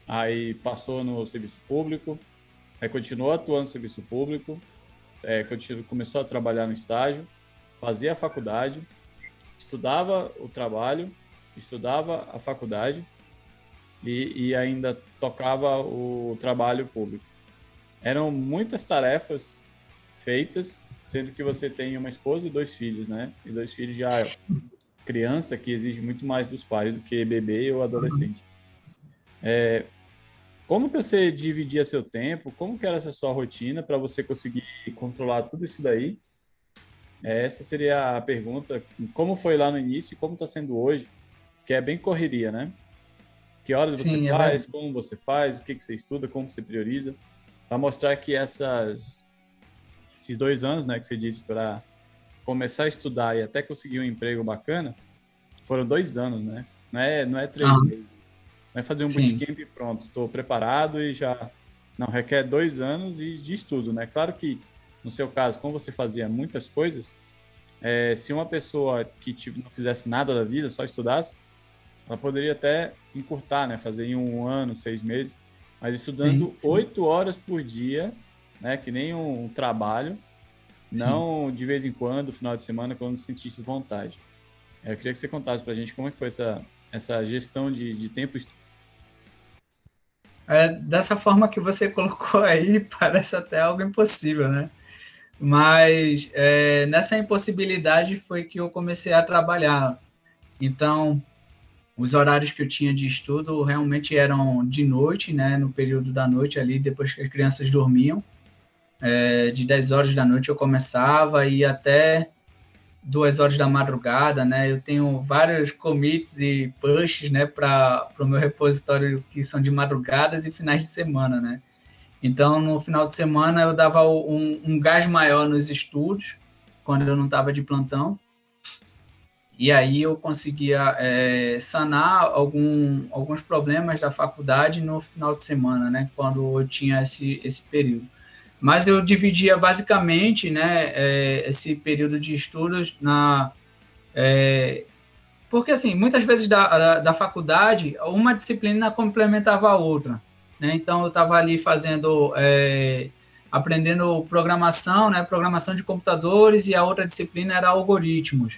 aí passou no serviço público, aí continuou atuando no serviço público, começou a trabalhar no estágio, fazia a faculdade, estudava o trabalho, estudava a faculdade e ainda tocava o trabalho público. Eram muitas tarefas feitas, sendo que você tem uma esposa e 2 filhos, né? E 2 filhos já criança, que exige muito mais dos pais do que bebê ou adolescente. Como que você dividia seu tempo? Como que era essa sua rotina para você conseguir controlar tudo isso daí? Essa seria a pergunta. Como foi lá no início e como está sendo hoje? Que é bem correria, né? Que horas você faz? Como você faz? O que você estuda? Como você prioriza? Para mostrar que esses 2 anos, né, que você disse para começar a estudar e até conseguir um emprego bacana, foram 2 anos, né? Não é 3 meses. Não é fazer um bootcamp e pronto, estou preparado e já... Não, requer 2 anos de estudo, né? Claro que, no seu caso, como você fazia muitas coisas, se uma pessoa que não fizesse nada da vida, só estudasse, ela poderia até encurtar, né? Fazer em 1 ano, 6 meses, mas estudando 8 horas por dia, né? Que nem um trabalho, não de vez em quando, final de semana, quando sentisse vontade. Eu queria que você contasse para a gente como é que foi essa gestão de tempo. Dessa forma que você colocou aí, parece até algo impossível, né? Mas nessa impossibilidade foi que eu comecei a trabalhar. Então, os horários que eu tinha de estudo realmente eram de noite, né? No período da noite ali, depois que as crianças dormiam. De 10 horas da noite eu começava e até 2 horas da madrugada, né? Eu tenho vários commits e pushes, né, para o meu repositório que são de madrugadas e finais de semana, né? Então, no final de semana, eu dava um gás maior nos estudos, quando eu não estava de plantão, e aí eu conseguia sanar alguns problemas da faculdade no final de semana, né, quando eu tinha esse período. Mas eu dividia basicamente, né, esse período de estudos porque, assim, muitas vezes da faculdade, uma disciplina complementava a outra, né? Então, eu estava ali aprendendo programação, né? Programação de computadores, e a outra disciplina era algoritmos.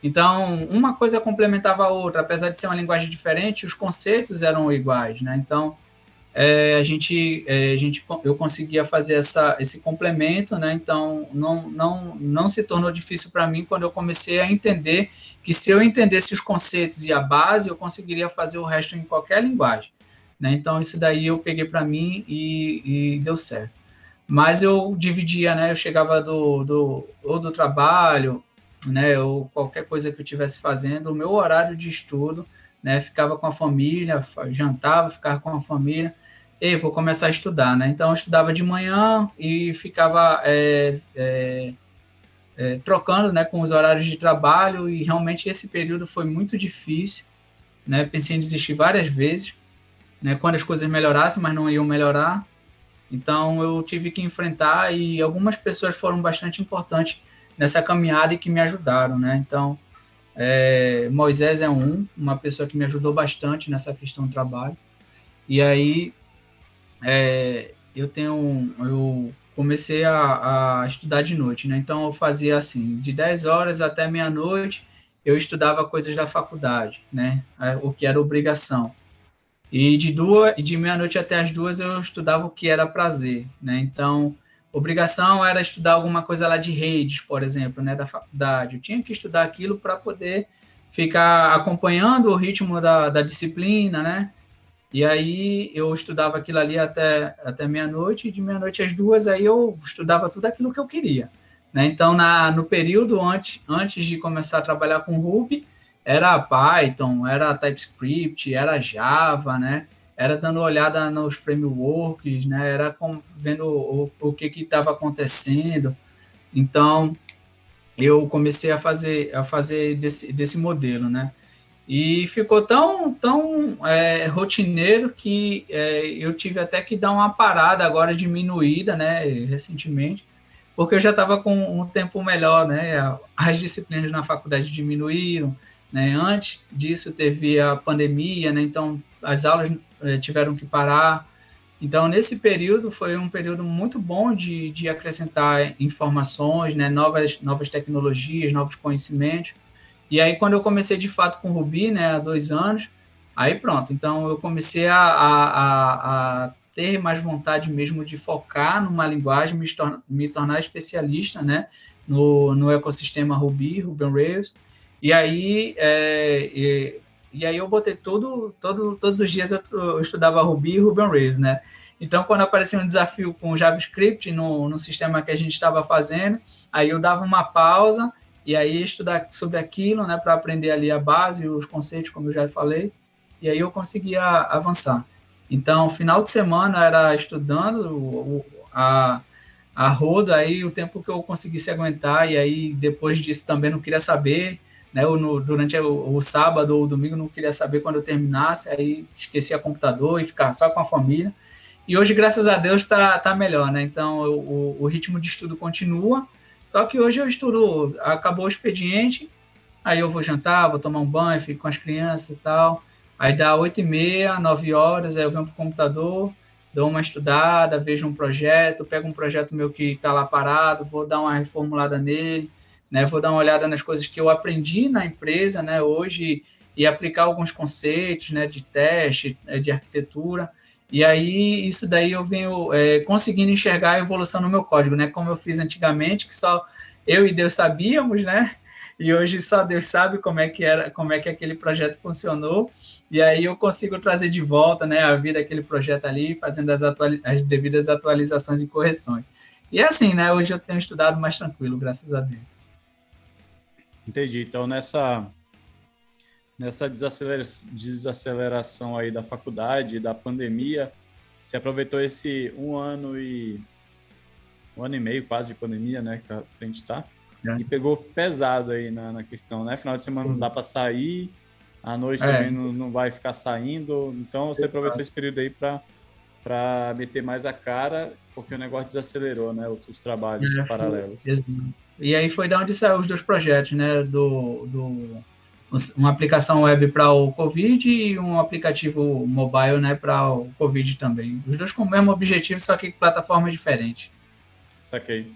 Então, uma coisa complementava a outra, apesar de ser uma linguagem diferente, os conceitos eram iguais, né? Então, eu conseguia fazer esse complemento, né? Então, não se tornou difícil para mim quando eu comecei a entender que se eu entendesse os conceitos e a base, eu conseguiria fazer o resto em qualquer linguagem. né? Então, isso daí eu peguei para mim e deu certo. Mas eu dividia, né? Eu chegava ou do trabalho, né? Ou qualquer coisa que eu estivesse fazendo, o meu horário de estudo, né? Ficava com a família, jantava, ficava com a família, e vou começar a estudar, né? Então, eu estudava de manhã e ficava trocando, né? Com os horários de trabalho, e realmente esse período foi muito difícil, né? Pensei em desistir várias vezes, né? Quando as coisas melhorassem, mas não iam melhorar. Então, eu tive que enfrentar, e algumas pessoas foram bastante importantes nessa caminhada e que me ajudaram, né? Então, Moisés é uma pessoa que me ajudou bastante nessa questão do trabalho. E aí, eu comecei a estudar de noite, né? Então, eu fazia assim, de 10 horas até meia-noite, eu estudava coisas da faculdade, né? O que era obrigação. E de meia-noite até as 2 eu estudava o que era prazer, né? Então, obrigação era estudar alguma coisa lá de redes, por exemplo, né, da faculdade. Eu tinha que estudar aquilo para poder ficar acompanhando o ritmo da disciplina, né? E aí eu estudava aquilo ali até meia-noite, e de meia-noite às 2 aí eu estudava tudo aquilo que eu queria, né? Então, no período antes de começar a trabalhar com Ruby, era Python, era TypeScript, era Java, né? Era dando uma olhada nos frameworks, né? Era vendo o que estava acontecendo. Então, eu comecei a fazer desse modelo, né? E ficou tão rotineiro que eu tive até que dar uma parada agora diminuída, né, recentemente, porque eu já estava com um tempo melhor, né, as disciplinas na faculdade diminuíram, né, antes disso teve a pandemia, né, então as aulas tiveram que parar. Então, nesse período, foi um período muito bom de acrescentar informações, né, novas tecnologias, novos conhecimentos. E aí, quando eu comecei de fato com Ruby, né, há 2 anos, aí pronto. Então, eu comecei a ter mais vontade mesmo de focar numa linguagem, me tornar especialista, né, no ecossistema Ruby on Rails. E aí, e aí eu botei todos os dias eu estudava Ruby e Ruby on Rails, né? Então, quando aparecia um desafio com JavaScript no sistema que a gente estava fazendo, aí eu dava uma pausa e aí estudar sobre aquilo, né, para aprender ali a base, os conceitos, como eu já falei, e aí eu conseguia avançar. Então, final de semana era estudando a roda, aí o tempo que eu conseguisse aguentar, e aí depois disso também não queria saber, né, durante o sábado ou o domingo não queria saber quando eu terminasse, aí esquecia computador e ficava só com a família. E hoje, graças a Deus, tá melhor, né? Então, o ritmo de estudo continua, só que hoje eu estudo, acabou o expediente, aí eu vou jantar, vou tomar um banho, fico com as crianças e tal. Aí dá 8h30, 9 horas, aí eu venho pro computador, dou uma estudada, vejo um projeto, pego um projeto meu que está lá parado, vou dar uma reformulada nele, né? Vou dar uma olhada nas coisas que eu aprendi na empresa, né, hoje, e aplicar alguns conceitos, né, de teste, de arquitetura. E aí, isso daí eu venho conseguindo enxergar a evolução no meu código, né? Como eu fiz antigamente, que só eu e Deus sabíamos, né? E hoje só Deus sabe como é que aquele projeto funcionou. E aí eu consigo trazer de volta, né, a vida daquele projeto ali, fazendo as devidas atualizações e correções. E é assim, né? Hoje eu tenho estudado mais tranquilo, graças a Deus. Entendi. Então, nessa desaceleração aí da faculdade, da pandemia, você aproveitou esse um ano e meio quase de pandemia, né, que a gente tá, e pegou pesado aí na questão, né? Final de semana não dá para sair, à noite também não vai ficar saindo, então você aproveitou esse período aí para meter mais a cara, porque o negócio desacelerou, né? Os trabalhos paralelos. E aí foi da onde saiu os dois projetos, né? Uma aplicação web para o Covid e um aplicativo mobile, né, para o Covid também. Os dois com o mesmo objetivo, só que plataformas diferentes. Saquei.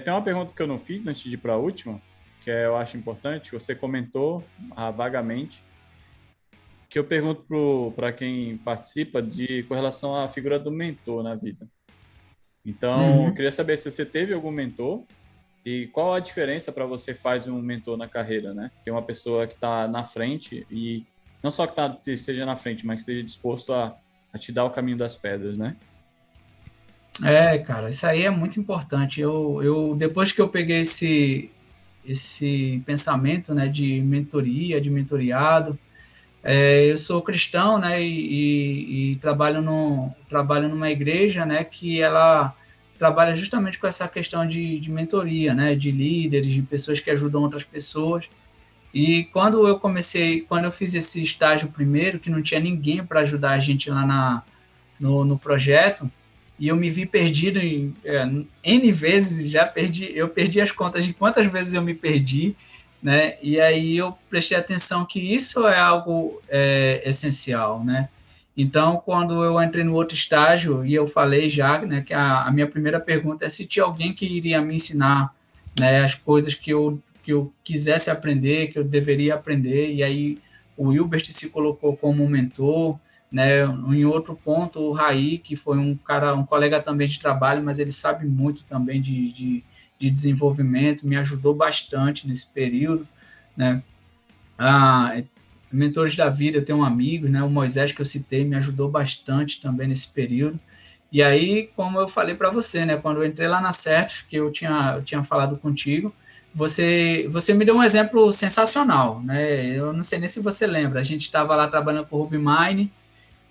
Tem uma pergunta que eu não fiz antes de ir para a última, que eu acho importante, que você comentou vagamente, que eu pergunto para quem participa com relação à figura do mentor na vida. Então, eu queria saber se você teve algum mentor e qual a diferença para você faz um mentor na carreira, né? Tem uma pessoa que está na frente e não só que esteja na frente, mas que esteja disposto a a te dar o caminho das pedras, né? Cara, isso aí é muito importante. Eu depois que eu peguei esse pensamento, né, de mentoria, de mentoriado, eu sou cristão, né, e trabalho numa igreja, né, que ela trabalha justamente com essa questão de mentoria, né, de líderes, de pessoas que ajudam outras pessoas. E quando eu fiz esse estágio primeiro, que não tinha ninguém para ajudar a gente lá no projeto, e eu me vi perdido N vezes, eu perdi as contas de quantas vezes eu me perdi, né? E aí eu prestei atenção que isso é algo essencial, né? Então, quando eu entrei no outro estágio, e eu falei já, né, que a minha primeira pergunta é se tinha alguém que iria me ensinar, né, as coisas que eu quisesse aprender, que eu deveria aprender, e aí o Hilbert se colocou como mentor, né? Em outro ponto, o Raí, que foi um colega também de trabalho, mas ele sabe muito também de desenvolvimento, me ajudou bastante nesse período, né? Mentores da vida, eu tenho um amigo, né? O Moisés que eu citei, me ajudou bastante também nesse período. E aí, como eu falei para você, né? Quando eu entrei lá na Certos, que eu tinha falado contigo, você me deu um exemplo sensacional, né? Eu não sei nem se você lembra, a gente estava lá trabalhando com o RubyMine,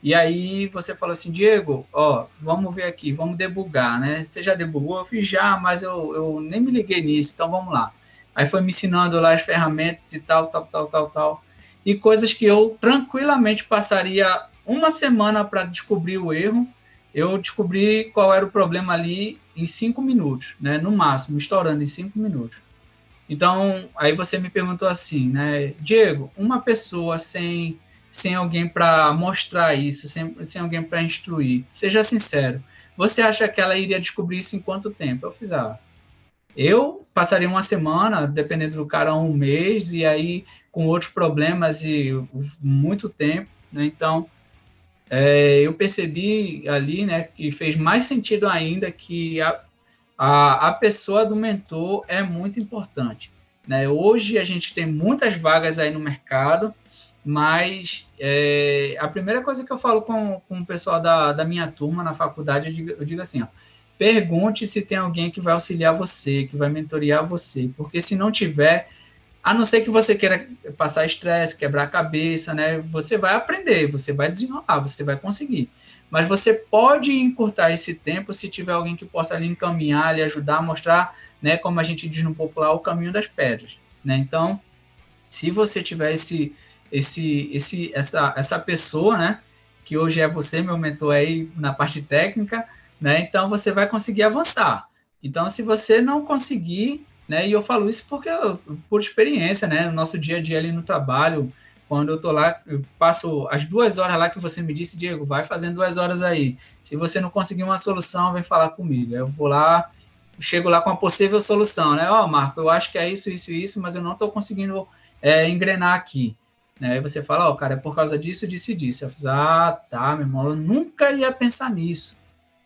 e aí você falou assim, Diego, ó, vamos ver aqui, vamos debugar, né? Você já debugou? Eu fiz já, mas eu nem me liguei nisso, então vamos lá. Aí foi me ensinando lá as ferramentas e tal, tal, tal, tal, tal. E coisas que eu tranquilamente passaria uma semana para descobrir o erro, eu descobri qual era o problema ali em 5 minutos, né? No máximo, estourando em 5 minutos. Então, aí você me perguntou assim, né, Diego, uma pessoa sem alguém para mostrar isso, sem alguém para instruir, seja sincero, você acha que ela iria descobrir isso em quanto tempo? Eu fiz, eu passaria uma semana, dependendo do cara, um mês, e aí com outros problemas e muito tempo, né? Então, eu percebi ali, né, que fez mais sentido ainda que a pessoa do mentor é muito importante, né? Hoje a gente tem muitas vagas aí no mercado, mas a primeira coisa que eu falo com o pessoal da minha turma na faculdade, eu digo assim, ó, pergunte se tem alguém que vai auxiliar você, que vai mentorear você, porque se não tiver, a não ser que você queira passar estresse, quebrar a cabeça, né? Você vai aprender, você vai desenrolar, você vai conseguir. Mas você pode encurtar esse tempo se tiver alguém que possa lhe encaminhar, lhe ajudar a mostrar, né, como a gente diz no popular, o caminho das pedras, né? Então, se você tiver essa pessoa, né, que hoje é você, meu mentor aí na parte técnica, né? Então você vai conseguir avançar. Então, se você não conseguir, né, e eu falo isso porque por experiência, né, no nosso dia a dia ali no trabalho, quando eu tô lá, eu passo as 2 horas lá que você me disse, Diego, vai fazendo 2 horas aí. Se você não conseguir uma solução, vem falar comigo. Eu vou lá, chego lá com a possível solução, né? Ó, Marco, eu acho que é isso, isso e isso, mas eu não estou conseguindo engrenar aqui. Né? Aí você fala, ó, cara, é por causa disso, disso e disso. Eu fiz, tá, meu irmão, eu nunca ia pensar nisso.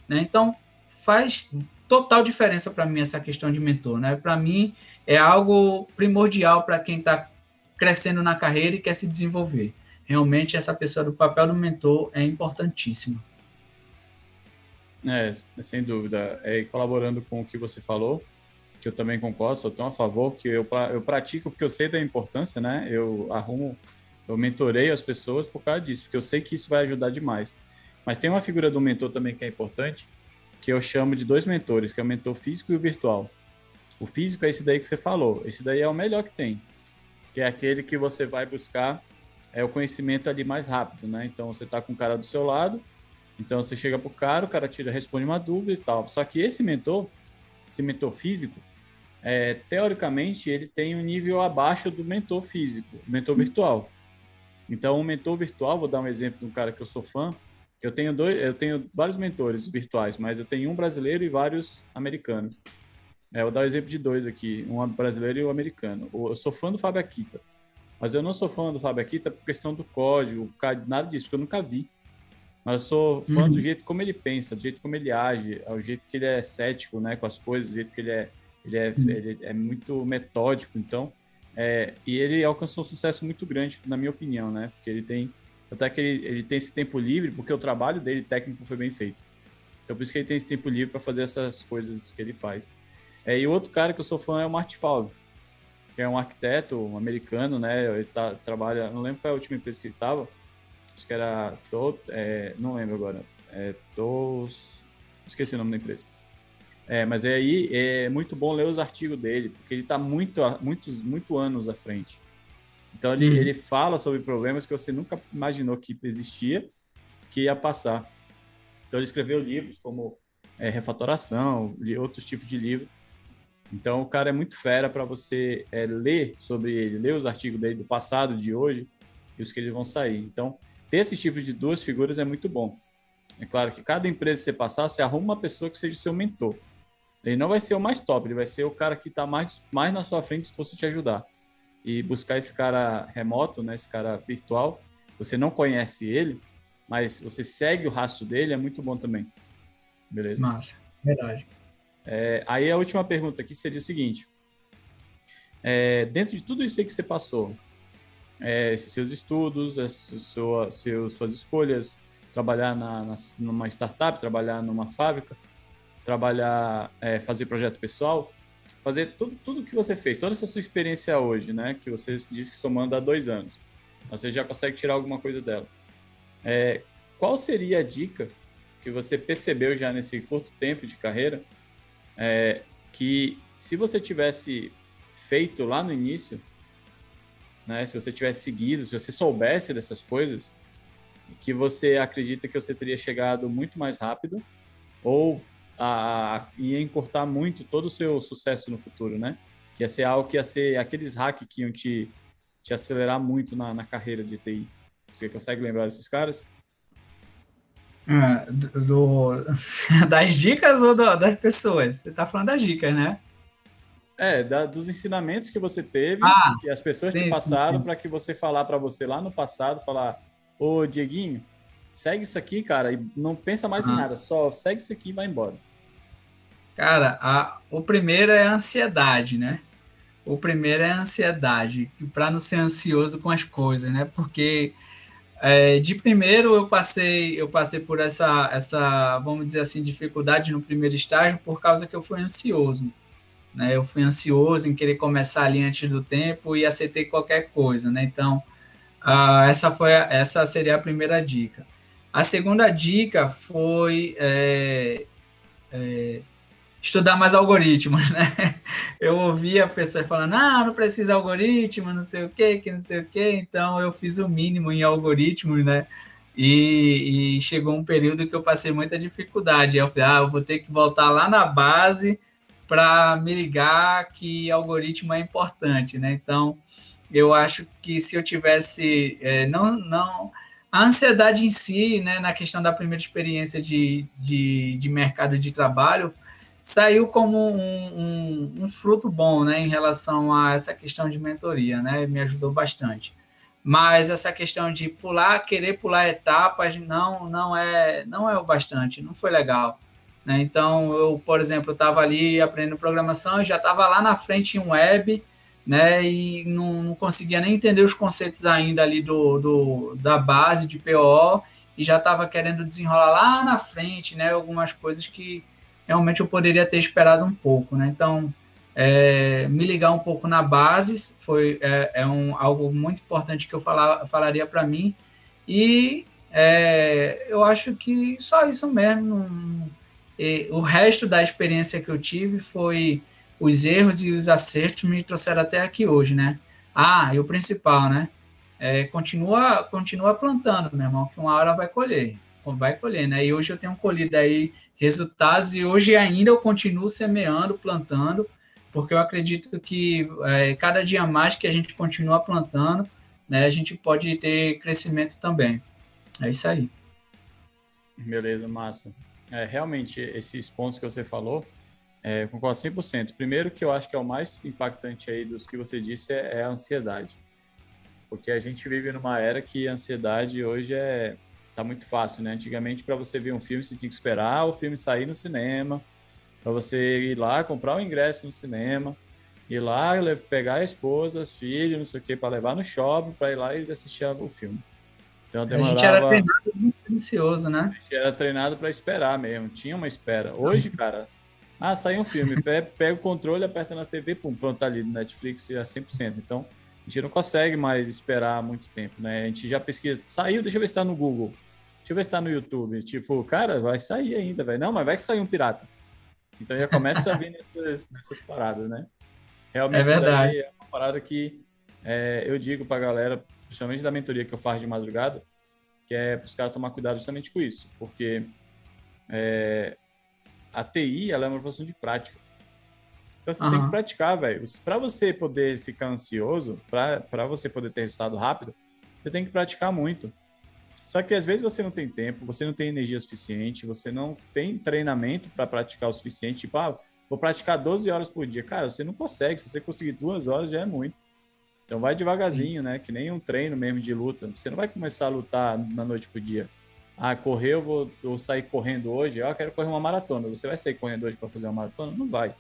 Né? Então, faz total diferença para mim essa questão de mentor. Né? Para mim, é algo primordial para quem está crescendo na carreira e quer se desenvolver. Realmente, essa pessoa do papel do mentor é importantíssimo. Sem dúvida. Colaborando com o que você falou, que eu também concordo, sou tão a favor, que eu pratico porque eu sei da importância, né? Eu mentoreio as pessoas por causa disso, porque eu sei que isso vai ajudar demais. Mas tem uma figura do mentor também que é importante, que eu chamo de 2 mentores, que é o mentor físico e o virtual. O físico é esse daí que você falou, esse daí é o melhor que tem, que é aquele que você vai buscar o conhecimento ali mais rápido, né? Então você está com o cara do seu lado, então você chega pro cara, o cara responde uma dúvida e tal. Só que esse mentor físico, teoricamente, ele tem um nível abaixo do mentor físico, mentor virtual. Então, o mentor virtual, vou dar um exemplo de um cara que eu sou fã, que eu tenho vários mentores virtuais, mas eu tenho um brasileiro e vários americanos. Vou dar o exemplo de 2 aqui, um brasileiro e um americano. Eu sou fã do Fábio Akita, mas eu não sou fã do Fábio Akita por questão do código, nada disso, porque eu nunca vi. Mas eu sou fã do jeito como ele pensa, do jeito como ele age, o jeito que ele é cético, né, com as coisas, do jeito que ele é muito metódico, então, e ele alcançou um sucesso muito grande, na minha opinião, né, porque ele tem Até que ele tem esse tempo livre, porque o trabalho dele técnico foi bem feito. Então, por isso que ele tem esse tempo livre para fazer essas coisas que ele faz. E outro cara que eu sou fã é o Marty Fowler, que é um arquiteto um americano, né? Ele trabalha, não lembro qual é a última empresa que ele estava, acho que era não lembro agora, esqueci o nome da empresa. Mas aí é muito bom ler os artigos dele, porque ele está muito anos à frente. Então ele fala sobre problemas que você nunca imaginou que existia, que ia passar. Então ele escreveu livros como Refatoração, outros tipos de livros. Então o cara é muito fera para você ler sobre ele, ler os artigos dele do passado, de hoje e os que eles vão sair. Então ter esse tipo de duas figuras é muito bom. É claro que cada empresa que você passar, você arruma uma pessoa que seja seu mentor. Ele não vai ser o mais top, ele vai ser o cara que está mais na sua frente disposto a te ajudar. E buscar esse cara remoto, né, esse cara virtual, você não conhece ele, mas você segue o rastro dele, é muito bom também. Beleza? Massa, verdade. Aí a última pergunta aqui seria o seguinte. Dentro de tudo isso aí que você passou, esses seus estudos, suas escolhas, trabalhar numa startup, trabalhar numa fábrica, trabalhar, fazer projeto pessoal, fazer tudo que você fez, toda essa sua experiência hoje, né, que você disse que somando há 2 anos, você já consegue tirar alguma coisa dela. Qual seria a dica que você percebeu já nesse curto tempo de carreira, que se você tivesse feito lá no início, né, se você tivesse seguido, se você soubesse dessas coisas, que você acredita que você teria chegado muito mais rápido ou ia encurtar muito todo o seu sucesso no futuro, né? Que ia ser algo que ia ser aqueles hacks que iam te acelerar muito na carreira de TI. Você consegue lembrar desses caras? Das dicas ou das pessoas? Você está falando das dicas, né? Dos ensinamentos que você teve, que as pessoas te passaram para que você falar para você lá no passado, falar, ô Dieguinho, segue isso aqui, cara, e não pensa mais em nada, só segue isso aqui e vai embora. Cara, o primeiro é a ansiedade, né? O primeiro é a ansiedade, para não ser ansioso com as coisas, né? Porque de primeiro eu passei por essa, vamos dizer assim, dificuldade no primeiro estágio por causa que eu fui ansioso, né? Eu fui ansioso em querer começar ali antes do tempo e aceitei qualquer coisa, né? Então, essa seria a primeira dica. A segunda dica foi estudar mais algoritmos, né? Eu ouvia pessoas falando, não precisa de algoritmo, não sei o que não sei o que. Então, eu fiz o mínimo em algoritmos, né? E chegou um período que eu passei muita dificuldade. Eu falei, eu vou ter que voltar lá na base para me ligar que algoritmo é importante, né? Então, eu acho que se eu tivesse, a ansiedade em si, né, na questão da primeira experiência de mercado de trabalho, saiu como um fruto bom, né, em relação a essa questão de mentoria, né, me ajudou bastante. Mas essa questão de querer pular etapas, não é o bastante, não foi legal. Né? Então, eu, por exemplo, estava ali aprendendo programação e já estava lá na frente em um web, né, e não conseguia nem entender os conceitos ainda ali da base de PO, e já estava querendo desenrolar lá na frente, né, algumas coisas que realmente eu poderia ter esperado um pouco, né? Então, me ligar um pouco na base foi algo muito importante que eu falaria para mim, e eu acho que só isso mesmo. O resto da experiência que eu tive foi os erros e os acertos me trouxeram até aqui hoje, né? E o principal, né? Continua plantando, meu irmão, que uma hora vai colher, né? E hoje eu tenho colhido aí resultados e hoje ainda eu continuo semeando, plantando, porque eu acredito que cada dia mais que a gente continua plantando, né, a gente pode ter crescimento também. É isso aí. Beleza, massa. Realmente, esses pontos que você falou, concordo 100%. Primeiro, que eu acho que é o mais impactante aí dos que você disse é a ansiedade. Porque a gente vive numa era que a ansiedade hoje tá muito fácil, né? Antigamente, para você ver um filme, você tinha que esperar o filme sair no cinema, para você ir lá comprar o ingresso no cinema, ir lá pegar a esposa, os filhos, não sei o que, para levar no shopping, para ir lá e assistir o filme. Então A gente era demorava. treinado muito silencioso, né? Era treinado para esperar mesmo, tinha uma espera. Hoje, cara, saiu um filme, pega o controle, aperta na TV, pum, pronto, tá ali no Netflix a 100%. Então, a gente não consegue mais esperar muito tempo, né? A gente já pesquisa, saiu, deixa eu ver se tá no Google, deixa eu ver se tá no YouTube. Tipo, cara, vai sair ainda, velho. Não, mas vai sair um pirata. Então já começa a vir nessas paradas, né? É Realmente isso verdade. daí é uma parada que eu digo pra galera, principalmente da mentoria que eu faço de madrugada, que é para os caras tomar cuidado justamente com isso, porque a TI ela é uma profissão de prática. Então você tem que Aham. praticar, velho. Para você poder ficar ansioso, para você poder ter resultado rápido, você tem que praticar muito. Só que às vezes você não tem tempo, você não tem energia suficiente, você não tem treinamento para praticar o suficiente. Tipo, vou praticar 12 horas por dia. Cara, você não consegue. Se você conseguir 2 horas, já é muito. Então vai Sim. devagarzinho, né? Que nem um treino mesmo de luta. Você não vai começar a lutar na noite pro dia. Correr, vou sair correndo hoje. Eu quero correr uma maratona. Você vai sair correndo hoje para fazer uma maratona? Não vai.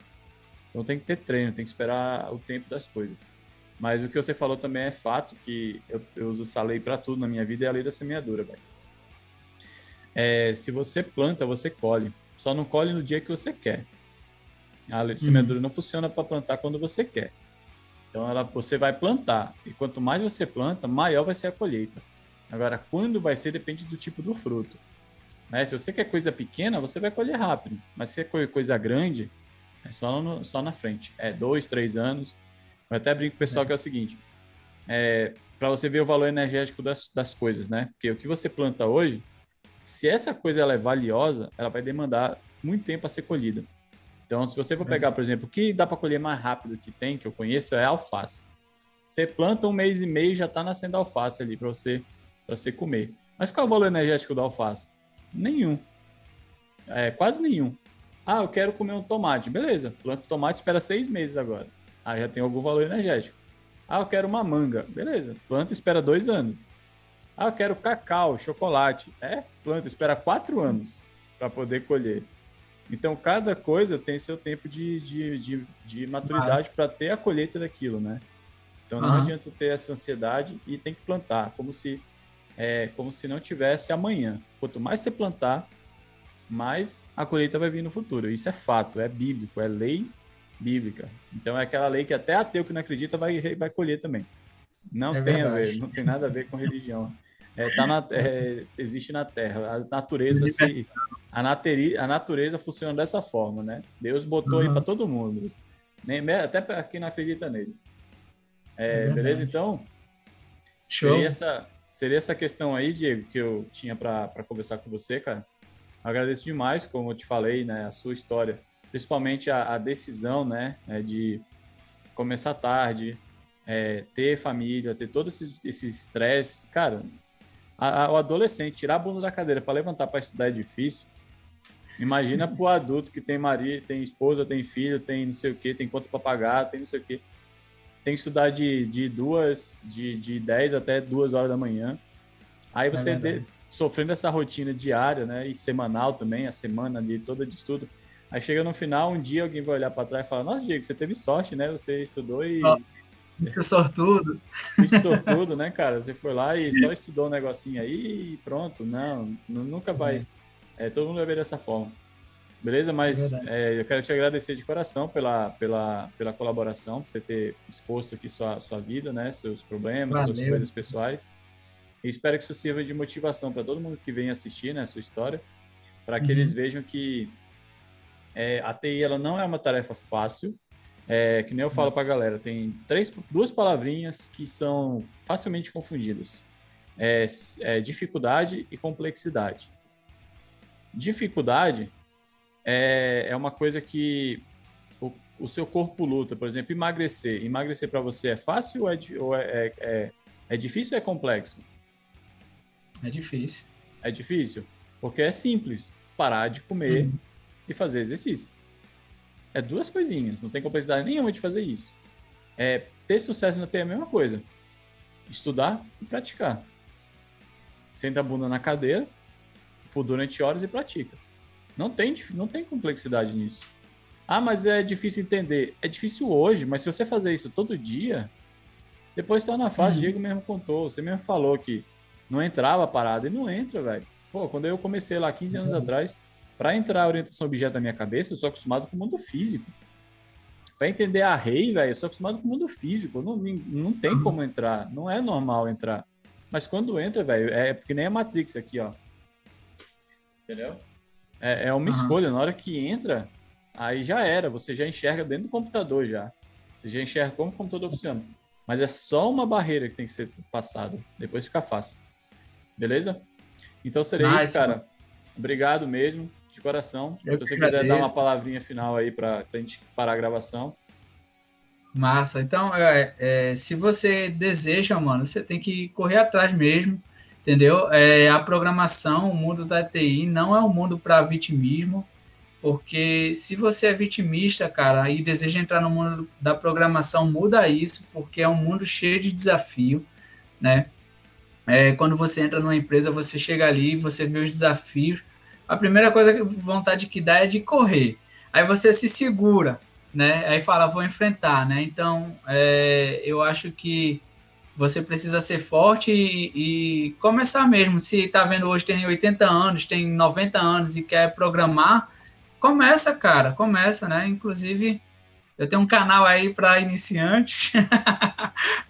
Então tem que ter treino, tem que esperar o tempo das coisas. Mas o que você falou também é fato, que eu uso essa lei para tudo na minha vida, é a lei da semeadura, velho. Se você planta, você colhe. Só não colhe no dia que você quer. A lei de Uhum. semeadura não funciona para plantar quando você quer. Então você vai plantar. E quanto mais você planta, maior vai ser a colheita. Agora, quando vai ser, depende do tipo do fruto. Né? Se você quer coisa pequena, você vai colher rápido. Mas se quer coisa grande, é só na frente. 2, 3 anos. Eu até brinco com o pessoal que é o seguinte: para você ver o valor energético das coisas, né? Porque o que você planta hoje, se essa coisa ela é valiosa, ela vai demandar muito tempo a ser colhida. Então, se você for pegar, por exemplo, o que dá para colher mais rápido que eu conheço, é a alface. Você planta 1 mês e meio, já está nascendo alface ali para você comer. Mas qual é o valor energético da alface? Nenhum. Quase nenhum. Eu quero comer um tomate. Beleza, planta tomate, espera 6 meses agora. Aí já tem algum valor energético. Eu quero uma manga. Beleza, planta, espera 2 anos. Eu quero cacau, chocolate. Planta, espera 4 anos para poder colher. Então, cada coisa tem seu tempo de Mas, maturidade para ter a colheita daquilo, né? Então, não aham. adianta ter essa ansiedade e tem que plantar, como se não tivesse amanhã. Quanto mais você plantar, mais a colheita vai vir no futuro. Isso é fato, é bíblico, é lei bíblica. Então, é aquela lei que até ateu que não acredita vai colher também. Não É tem a ver, verdade. não tem nada a ver com religião. Existe na Terra. A natureza se. Universal. A natureza funciona dessa forma, né? Deus botou aí para Aham. todo mundo, até para quem não acredita nele. É Beleza? verdade. Então, seria Show. essa, seria essa questão aí, Diego, que eu tinha para conversar com você, cara. Agradeço demais, como eu te falei, né, a sua história, principalmente a decisão, né, de começar tarde, ter família, ter todo esse estresse. Cara, o adolescente tirar a bunda da cadeira para levantar para estudar é difícil. Imagina para o adulto que tem marido, tem esposa, tem filho, tem não sei o que, tem conta para pagar, tem não sei o que. Tem que estudar de 10 até 2 horas da manhã. Aí É você verdade. sofrendo essa rotina diária, né, e semanal também, a semana ali toda de estudo. Aí chega no final, um dia alguém vai olhar para trás e falar: Nossa, Diego, você teve sorte, né? Você estudou Ó, e muito sortudo. bicho sortudo, né, cara? Você foi lá e só estudou um negocinho aí e pronto. Não, nunca vai. É, Todo mundo vai ver dessa forma. Beleza? é Mas verdade. eu quero te agradecer de coração pela colaboração, por você ter exposto aqui sua vida, né? Seus problemas, suas Valeu. coisas pessoais. E espero que isso sirva de motivação para todo mundo que vem assistir, né, a sua história, para que eles Uhum. vejam que a TI ela não é uma tarefa fácil. Que nem eu falo Não, para a galera, tem duas palavrinhas que são facilmente confundidas. Dificuldade e complexidade. Dificuldade é uma coisa que o seu corpo luta. Por exemplo, emagrecer. Emagrecer para você é fácil ou é difícil ou é complexo? é difícil. É difícil? Porque é simples. Parar de comer Uhum. e fazer exercício. É duas coisinhas. Não tem complexidade nenhuma de fazer isso. Ter sucesso na TI é a mesma coisa. Estudar e praticar. Senta a bunda na cadeira por durante horas e pratica. Não tem complexidade nisso. Mas é difícil entender. É difícil hoje, mas se você fazer isso todo dia, depois torna fácil. Uhum. Diego mesmo contou, você mesmo falou que não entrava a parada e não entra, velho. Pô, quando eu comecei lá 15 anos atrás, para entrar a orientação a objeto na minha cabeça, eu sou acostumado com o mundo físico. Para entender a array, velho, eu sou acostumado com o mundo físico. Não tem como entrar. Não é normal entrar. Mas quando entra, velho, é porque nem a Matrix aqui, ó. Entendeu? É uma escolha. Na hora que entra, aí já era. Você já enxerga dentro do computador já. Você já enxerga como o computador funciona. Mas é só uma barreira que tem que ser passada. Depois fica fácil. Beleza? Então seria isso, cara. Obrigado mesmo, de coração. Se você quiser dar uma palavrinha final aí para a gente parar a gravação. Massa. Então, se você deseja, mano, você tem que correr atrás mesmo, entendeu? A programação, o mundo da TI não é um mundo para vitimismo, porque se você é vitimista, cara, e deseja entrar no mundo da programação, muda isso, porque é um mundo cheio de desafio, né? Quando você entra numa empresa, você chega ali, você vê os desafios, a primeira coisa, vontade que dá é de correr. Aí você se segura, né? Aí fala, vou enfrentar, né? Então, eu acho que você precisa ser forte e começar mesmo. Se tá vendo hoje tem 80 anos, tem 90 anos e quer programar, começa, cara, começa, né? Inclusive, eu tenho um canal aí para iniciantes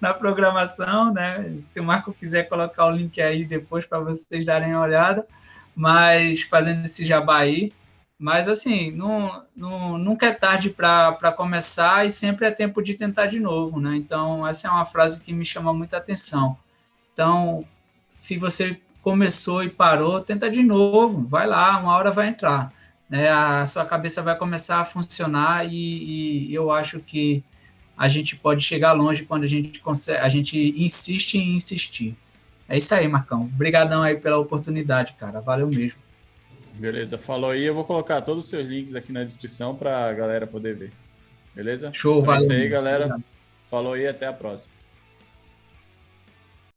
na programação, né? Se o Marco quiser colocar o link aí depois para vocês darem uma olhada, mas fazendo esse jabá aí. Mas, assim, nunca é tarde para começar e sempre é tempo de tentar de novo, né? Então, essa é uma frase que me chama muita atenção. Então, se você começou e parou, tenta de novo, vai lá, uma hora vai entrar, né? A sua cabeça vai começar a funcionar e eu acho que a gente pode chegar longe quando a gente insiste em insistir. É isso aí, Marcão. Obrigadão aí pela oportunidade, cara. Valeu mesmo. Beleza, falou aí. Eu vou colocar todos os seus links aqui na descrição para a galera poder ver. Beleza? Show, então valeu. É isso aí, galera. Obrigado. Falou aí, até a próxima.